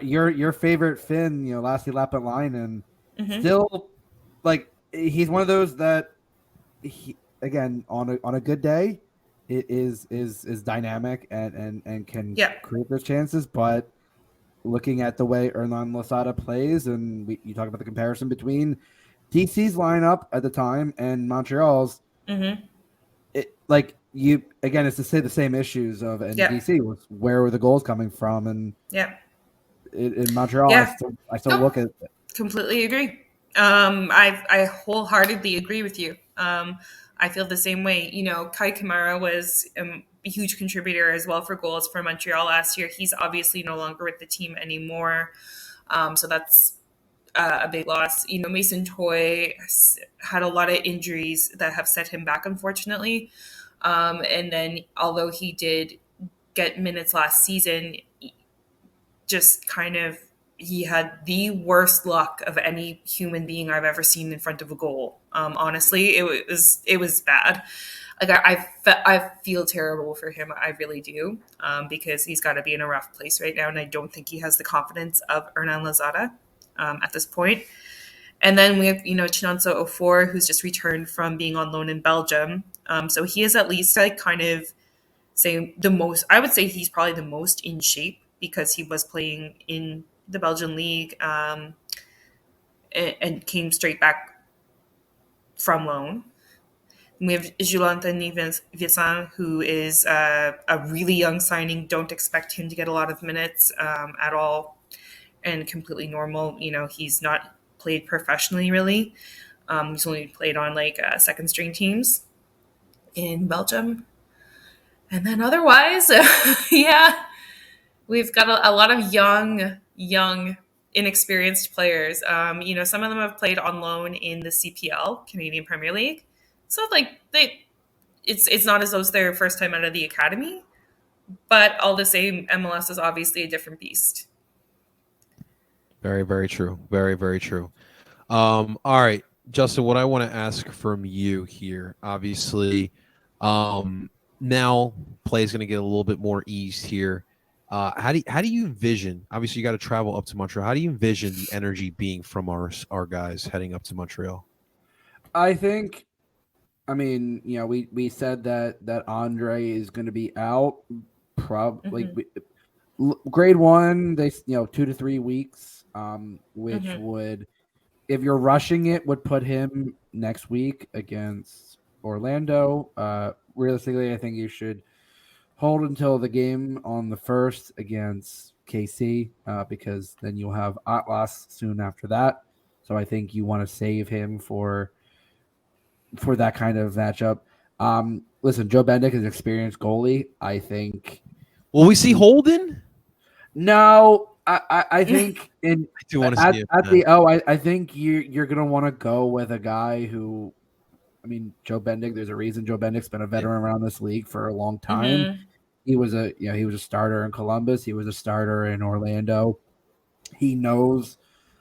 your favorite Finn, Lassi Lapalainen, Hmm. still like he's one of those that again on a good day it is dynamic and can Yeah. create those chances, but looking at the way Hernan Losada plays, and you talk about the comparison between DC's lineup at the time and Montreal's, Hmm. it like you again, it's to say the same issues of and Yeah. DC was where were the goals coming from, and Yeah. in Montreal, Yeah. I still Nope. look at Completely agree. I wholeheartedly agree with you. I feel the same way. Kai Kamara was a huge contributor as well for goals for Montreal last year. He's obviously no longer with the team anymore, so that's a big loss. Mason Toy had a lot of injuries that have set him back, unfortunately. And then, although he did get minutes last season, just kind of he had the worst luck of any human being I've ever seen in front of a goal. Honestly, it was bad. Like I feel terrible for him. I really do, because he's got to be in a rough place right now, and I don't think he has the confidence of Hernan Lozada at this point. And then we have Chinonso Ofor, who's just returned from being on loan in Belgium. So he is at least like kind of say the most. I would say he's probably the most in shape because he was playing in the Belgian league, and came straight back from loan. We have Julanton Vincent, who is a really young signing. Don't expect him to get a lot of minutes at all, and completely normal. He's not played professionally really. He's only played on like second string teams in Belgium. And then otherwise, yeah, we've got a lot of young, inexperienced players. Some of them have played on loan in the CPL, Canadian Premier League. So like it's not as though it's their first time out of the academy, but all the same, MLS is obviously a different beast. Very, very true. Very, very true. All right, Justin, what I want to ask from you here, obviously, now play is going to get a little bit more eased here. How do you envision? Obviously, you got to travel up to Montreal. How do you envision the energy being from our guys heading up to Montreal? I think, I mean, we said that Andre is going to be out, probably grade one. They 2 to 3 weeks, which Mm-hmm. would, if you're rushing it, would put him next week against Orlando. Realistically, I think you should hold until the game on the 1st against KC, because then you'll have Atlas soon after that. So I think you want to save him for that kind of matchup. Listen, Joe Bendick is an experienced goalie. I think. Will we see Holden? No, I think in I do want to see it. at the I think you're gonna want to go with a guy who, I mean, Joe Bendick. There's a reason Joe Bendick's been a veteran around this league for a long time. Mm-hmm. He was a starter in Columbus. He was a starter in Orlando. He knows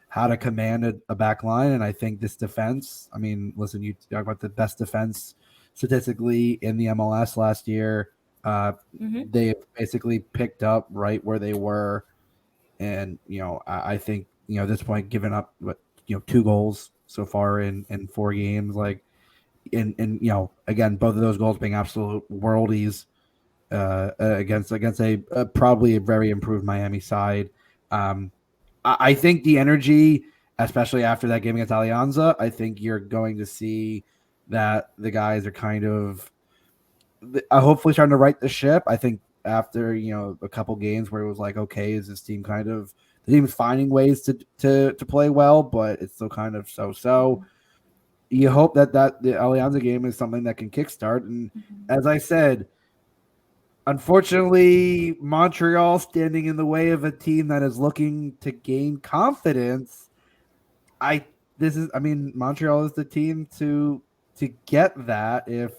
how to command a back line, and I think this defense. I mean, listen, you talk about the best defense statistically in the MLS last year. Mm-hmm. They basically picked up right where they were, and I think at this point, giving up 2 goals so far in 4 games, like in again, both of those goals being absolute worldies against a probably a very improved Miami side. I think the energy, especially after that game against Alianza, I think you're going to see that the guys are kind of hopefully starting to right the ship. I think after a couple games where it was like, okay, is this team kind of the team's finding ways to play well, but it's still kind of so. You hope that the Alianza game is something that can kickstart. And as I said, unfortunately, Montreal standing in the way of a team that is looking to gain confidence. I mean, Montreal is the team to get that if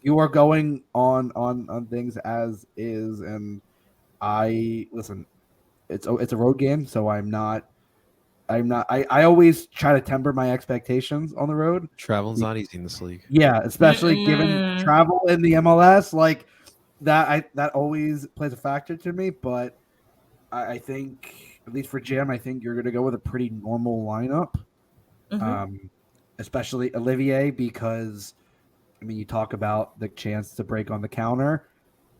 you are going on things as is, and listen. It's a road game, so I'm not. I always try to temper my expectations on the road. Traveling's not easy in this league. Yeah, especially given Mm-mm. travel in the MLS, like that always plays a factor to me. But I think, at least for Jim, I think you're going to go with a pretty normal lineup, especially Olivier, because I mean, you talk about the chance to break on the counter.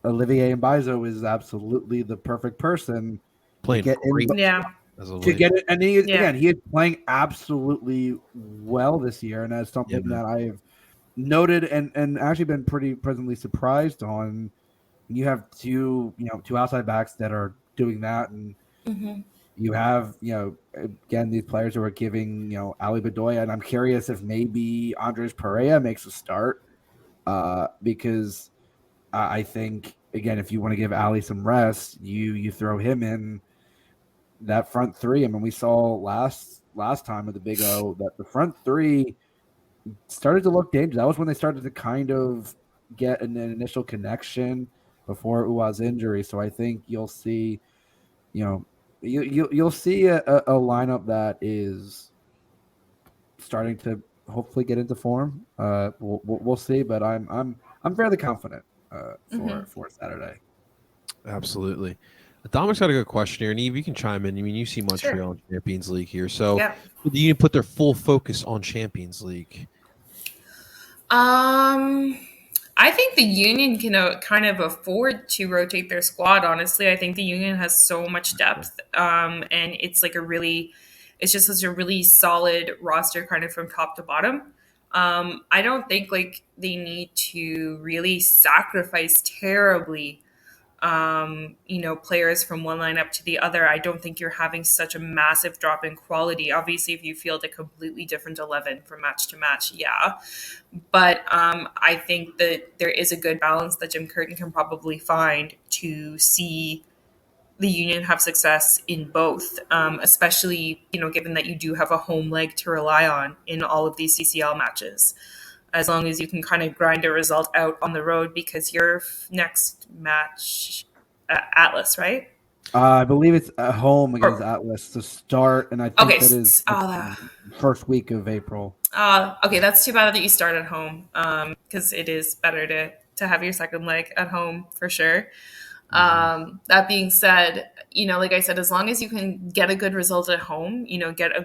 Olivier Mbaizo is absolutely the perfect person Playing to get great in. Yeah. as of To late. get it, and Yeah. again, he is playing absolutely well this year, and that's something man. that I've noted and actually been pretty pleasantly surprised on. You have two outside backs that are doing that, and you have again these players who are giving Ali Bedoya, and I'm curious if maybe Andres Perea makes a start, because I think again if you want to give Ali some rest, you throw him in that front three. I mean, we saw last time with the Big O that the front three started to look dangerous. That was when they started to kind of get an initial connection before Uwa's injury. So I think you'll see, you'll see a lineup that is starting to hopefully get into form. We'll see, but I'm fairly confident for Saturday. Absolutely. Dominic's got a good question here, and Eve, you can chime in. I mean, you see Montreal in Champions League here, so Yeah. the Union put their full focus on Champions League. I think the Union can kind of afford to rotate their squad. Honestly, I think the Union has so much depth, and it's like it's just such a really solid roster, kind of from top to bottom. I don't think like they need to really sacrifice terribly players from one lineup to the other. I don't think you're having such a massive drop in quality. Obviously, if you field a completely different 11 from match to match, yeah. But I think that there is a good balance that Jim Curtin can probably find to see the Union have success in both, especially, given that you do have a home leg to rely on in all of these CCL matches. As long as you can kind of grind a result out on the road, because your next match, Atlas, right? I believe it's at home against Atlas to start, and I think Okay. that is first week of April. Okay, that's too bad that you start at home, because it is better to have your second leg at home for sure. That being said, like I said, as long as you can get a good result at home, get a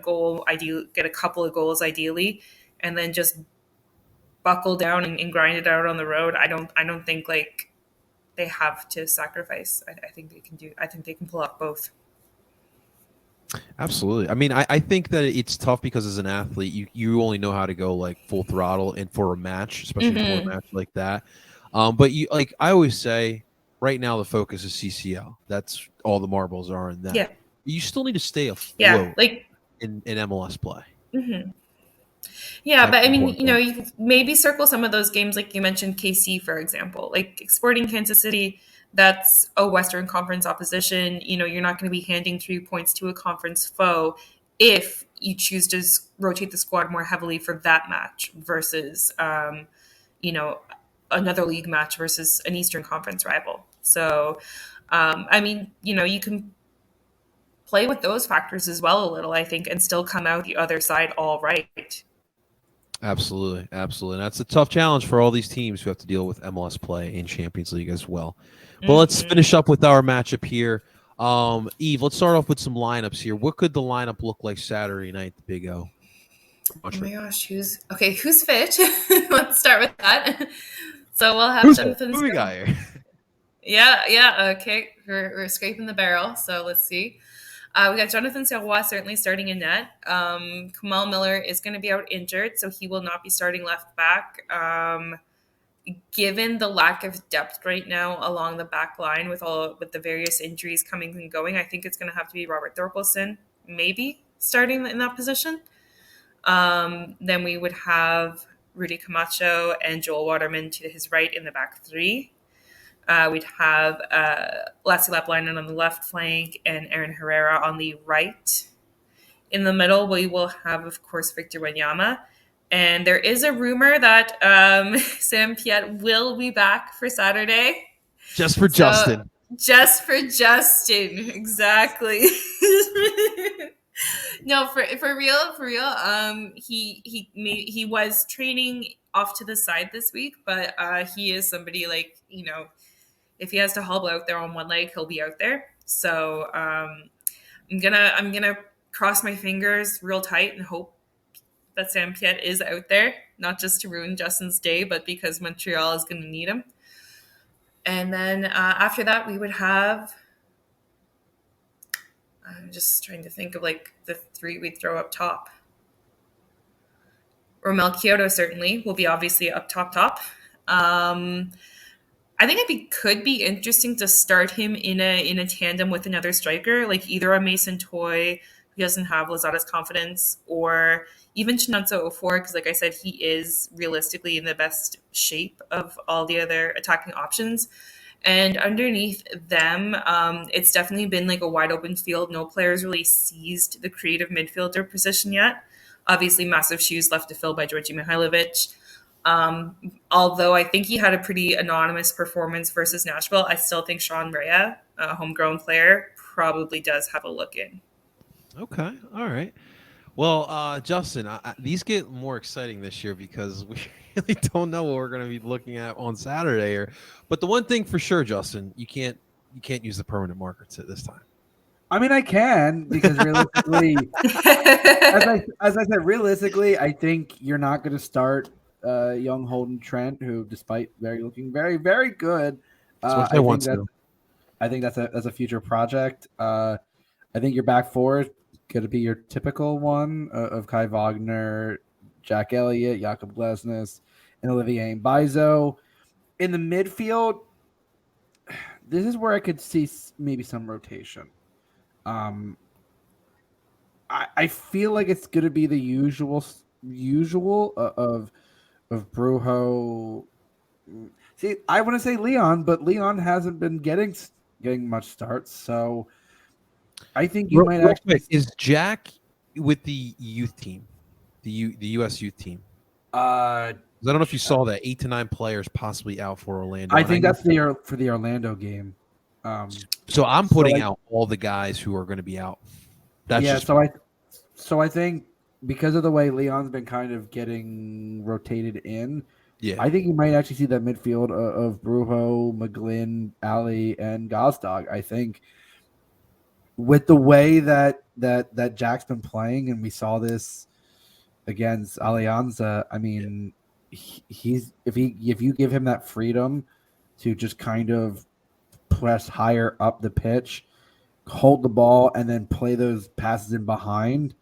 couple of goals ideally, and then just buckle down and grind it out on the road. I don't think like they have to sacrifice. I think they can pull off both. Absolutely. I mean, I think that it's tough because as an athlete, you only know how to go like full throttle and for a match, especially for a match like that. But I always say, right now the focus is CCL. That's all the marbles are in that. Yeah. You still need to stay afloat. Yeah, like in MLS play. Yeah, but I mean, you maybe circle some of those games, like you mentioned KC, for example, like Sporting Kansas City. That's a Western Conference opposition. You're not going to be handing 3 points to a conference foe if you choose to rotate the squad more heavily for that match versus, another league match versus an Eastern Conference rival. So, I mean, you can play with those factors as well a little, I think, and still come out the other side all right. Absolutely. And that's a tough challenge for all these teams who have to deal with MLS play in Champions League as well. But let's finish up with our matchup here. Eve, let's start off with some lineups here. What could the lineup look like Saturday night at the Big O? Oh my gosh, who's fit? Let's start with that. So we'll have Jonathan. Who we got here? Yeah. Okay, we're scraping the barrel. So let's see. We got Jonathan Serrois certainly starting in net. Kamal Miller is going to be out injured, so he will not be starting left back. Given the lack of depth right now along the back line with the various injuries coming and going, I think it's going to have to be Robert Thorkelson maybe starting in that position. Then we would have Rudy Camacho and Joel Waterman to his right in the back three. We'd have Lassie Laplainen on the left flank and Aaron Herrera on the right. In the middle, we will have, of course, Victor Wanyama. And there is a rumor that Sam Piet will be back for Saturday. Just for Justin. Just for Justin, exactly. No, for real. He was training off to the side this week, but he is somebody like, if he has to hobble out there on one leg, he'll be out there. So I'm gonna cross my fingers real tight and hope that Sam Piet is out there, not just to ruin Justin's day, but because Montreal is gonna need him. And then after that, we would have. I'm just trying to think of like the three we'd throw up top. Romel Kyoto certainly will be obviously up top. I think could be interesting to start him in a tandem with another striker, like either a Mason Toy who doesn't have Lozada's confidence, or even Chinonso Ofor, because like I said, he is realistically in the best shape of all the other attacking options. And underneath them, it's definitely been like a wide open field. No players really seized the creative midfielder position yet. Obviously, massive shoes left to fill by Georgi Mihailovic. Although I think he had a pretty anonymous performance versus Nashville, I still think Sean Rea, a homegrown player, probably does have a look in. Okay. All right. Well, Justin, these get more exciting this year because we really don't know what we're going to be looking at on Saturday. But the one thing for sure, Justin, you can't use the permanent marker this time. I mean, I can, because realistically, as I said, realistically, I think you're not going to start young Holden Trent, who, despite looking very, very good, I think that's a future project. I think your back four is going to be your typical one of Kai Wagner, Jack Elliott, Jakob Glesnes, and Olivier Mbaizo. In the midfield, this is where I could see maybe some rotation. I feel like it's going to be the usual of Brujo. See, I want to say Leon, but Leon hasn't been getting much starts, so I think you might actually. Is Jack with the youth team, the U.S. youth team? I don't know if you saw that 8 to 9 players possibly out for Orlando. I think that's for the Orlando game. So I'm putting out all the guys who are going to be out. So I think because of the way Leon's been kind of getting rotated in, I think you might actually see that midfield of Brujo, McGlynn, Ali, and Gazdag. I think with the way that Jack's been playing, and we saw this against Alianza, I mean, he's if you give him that freedom to just kind of press higher up the pitch, hold the ball, and then play those passes in behind,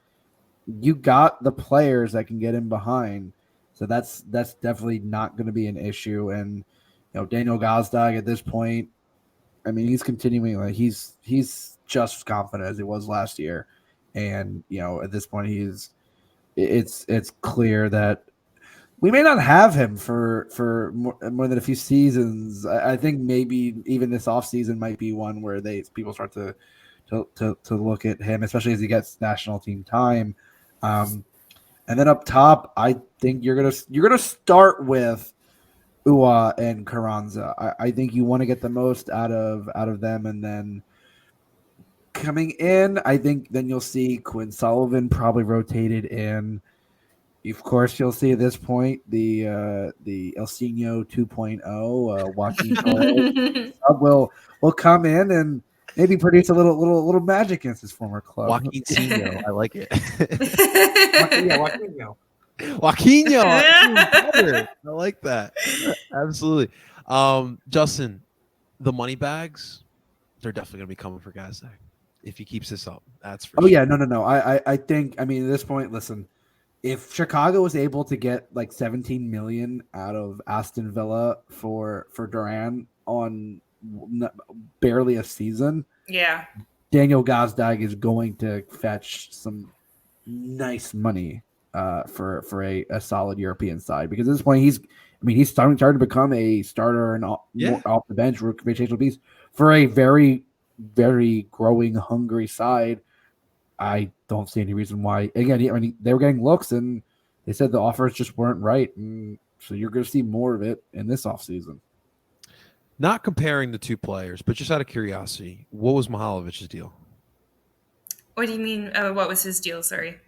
you got the players that can get in behind. So that's definitely not going to be an issue. And Daniel Gazdag at this point, I mean, he's continuing, like he's just as confident as he was last year. And at this point, it's clear that we may not have him for more than a few seasons. I think maybe even this offseason might be one where people start to look at him, especially as he gets national team time. And then up top, I think you're gonna start with Ua and Carranza. I think you want to get the most out of them, and then coming in, I think then you'll see Quinn Sullivan probably rotated in. Of course, you'll see at this point the El Sino 2.0 Joaquin Torres will come in and maybe produce a little magic against his former club. Joaquin Sino, I like it. Joaquinho. I like that. Absolutely. Justin, the money bags, they're definitely going to be coming for Gazdag if he keeps this up. That's for sure. Yeah, no. I think, I mean, at this point, listen, if Chicago was able to get like 17 million out of Aston Villa for Duran on barely a season, Daniel Gazdag is going to fetch some nice money for a solid European side, because at this point he's starting to become a starter and off the bench rotational piece for a very, very growing, hungry side. I don't see any reason why. Again, I mean, they were getting looks, and they said the offers just weren't right, and so you're going to see more of it in this offseason. Not comparing the two players, but just out of curiosity, what was Mihalovic's deal? What do you mean? What was his deal? Sorry.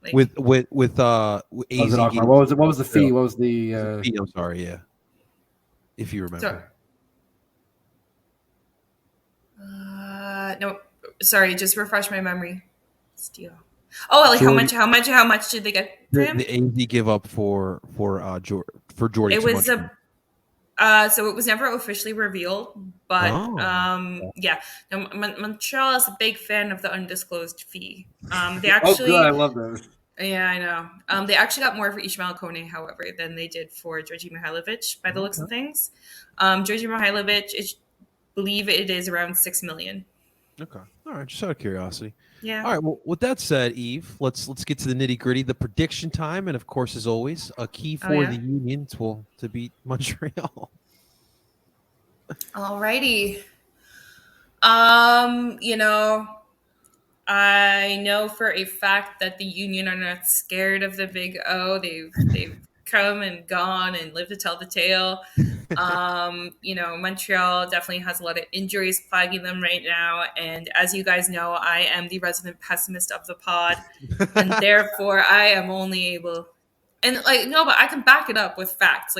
Like, with AZ. What was it? What was the fee? What was the fee? I'm sorry, yeah. If you remember. No, sorry. Just refresh my memory. Deal. Oh, like Jordy, how much did they get for him? The AZ give up for Jordy. It was so it was never officially revealed, but yeah. Now, Montreal is a big fan of the undisclosed fee. They actually, good. I love those. Yeah, I know. They actually got more for Ishmael Kone, however, than they did for Georgi Mihailovic, by the looks of things. Georgi Mihailovic, I believe it is around $6 million. Okay, all right. Just out of curiosity. Yeah. All right. Well, with that said, Eve, let's get to the nitty gritty, the prediction time, and of course, as always, a key for the Union to beat Montreal. Alrighty. I know for a fact that the Union are not scared of the Big O. They've come and gone and lived to tell the tale. Montreal definitely has a lot of injuries plaguing them right now. And as you guys know, I am the resident pessimist of the pod. And therefore, I am only able... And, but I can back it up with facts.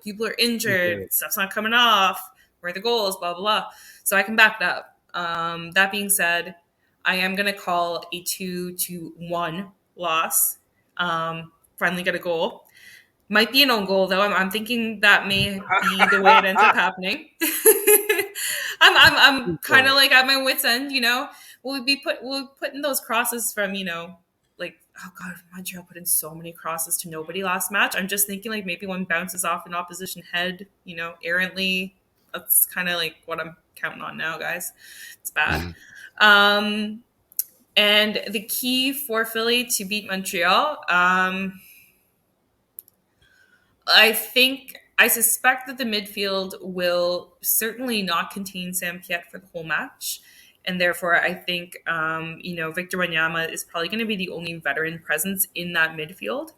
People are injured, stuff's not coming off, where are the goals, blah, blah, blah. So I can back it up. That being said, I am going to call a 2-1 loss. Finally get a goal. Might be an own goal, though. I'm thinking that may be the way it ends up happening. I'm kind of at my wit's end, We'll put in those crosses from, oh God, Montreal put in so many crosses to nobody last match. I'm just thinking maybe one bounces off an opposition head, errantly. That's kind of what I'm counting on now, guys. It's bad. And the key for Philly to beat Montreal, I suspect that the midfield will certainly not contain Sam Piet for the whole match. And therefore, I think, Victor Wanyama is probably going to be the only veteran presence in that midfield.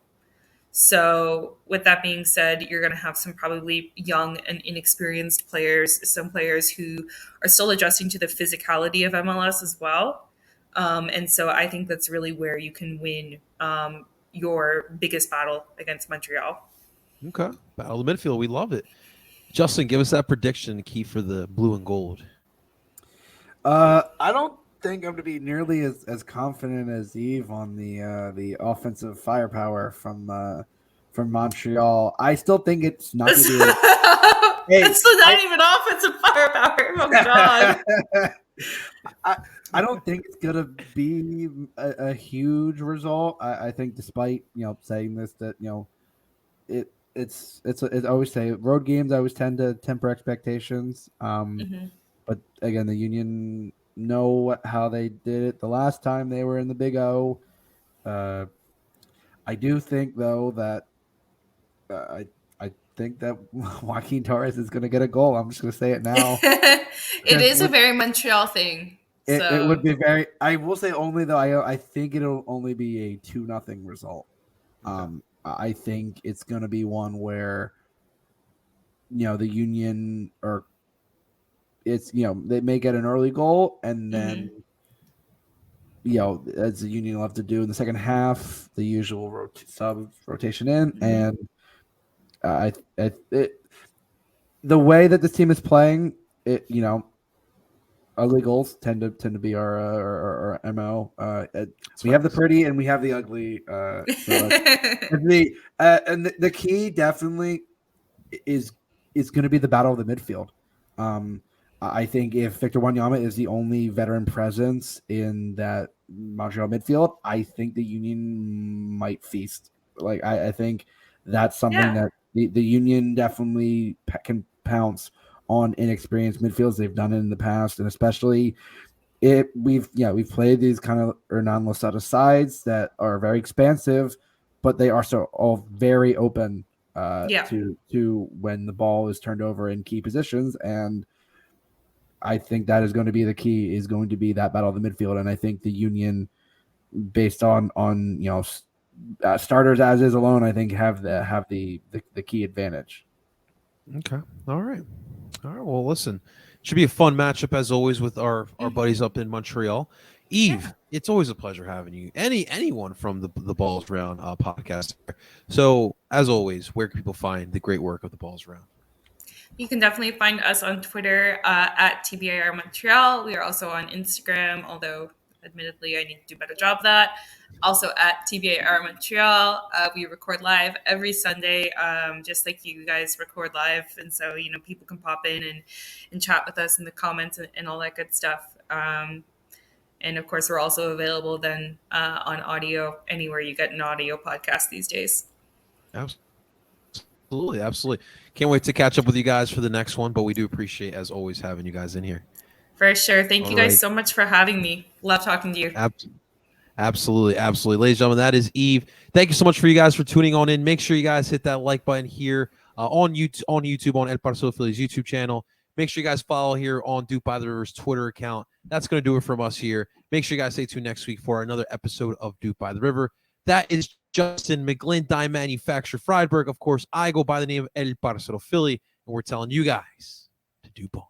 So with that being said, you're going to have some probably young and inexperienced players, some players who are still adjusting to the physicality of MLS as well. And so I think that's really where you can win your biggest battle against Montreal. Okay. Battle of the midfield. We love it. Justin, give us that prediction key for the blue and gold. I don't think I'm going to be nearly as confident as Eve on the offensive firepower from Montreal. I still think it's not going to be. It's not even offensive firepower. Oh God. I don't think it's going to be a huge result. I think, despite saying this, that it's I always say road games. I always tend to temper expectations. But again, the Union know how they did it the last time they were in the Big O. I do think, though, that I think that JOAQUIN TORRES is going to get a goal. I'm just going to say it now. It is a very Montreal thing. It would be very. I will say only, though. I think it'll only be a 2-0 result. I think it's going to be one where the Union or. It's they may get an early goal, and then as the Union will have to do in the second half, the usual rotation in, and the way that this team is playing, ugly goals tend to be our MO. We have the pretty and we have the ugly. And the key definitely is going to be the battle of the midfield. I think if Victor Wanyama is the only veteran presence in that Montreal midfield, I think the Union might feast. I think that's something that the Union definitely can pounce on inexperienced midfields. They've done it in the past, and especially we've played these kind of Hernan Losada sides that are very expansive, but they are so all very open to when the ball is turned over in key positions. And I think that is going to be the key, is going to be that battle of the midfield. And I think the Union, based on starters as is alone, I think have the key advantage. Okay. All right. All right. Well, listen, should be a fun matchup as always with our buddies up in Montreal. Eve, it's always a pleasure having you. Anyone from the Balls Round podcast. So, as always, where can people find the great work of the Balls Round? You can definitely find us on Twitter at TBIR Montreal. We are also on Instagram, although admittedly I need to do a better job of that. Also at TBIR Montreal. We record live every Sunday, just like you guys record live. And so, people can pop in and chat with us in the comments and all that good stuff. And of course, we're also available then on audio anywhere you get an audio podcast these days. Absolutely. Can't wait to catch up with you guys for the next one, but we do appreciate, as always, having you guys in here. For sure. Thank you guys so much for having me. Love talking to you. Absolutely. Ladies and gentlemen, that is Eve. Thank you so much for you guys for tuning on in. Make sure you guys hit that like button here on YouTube, on El Parcero Phillies YouTube channel. Make sure you guys follow here on Duke by the River's Twitter account. That's going to do it from us here. Make sure you guys stay tuned next week for another episode of Duke by the River. That is Justin McGlynn, Dye Manufacturer, Friedberg. Of course, I go by the name of El Parcero Philly, and we're telling you guys to Duke on.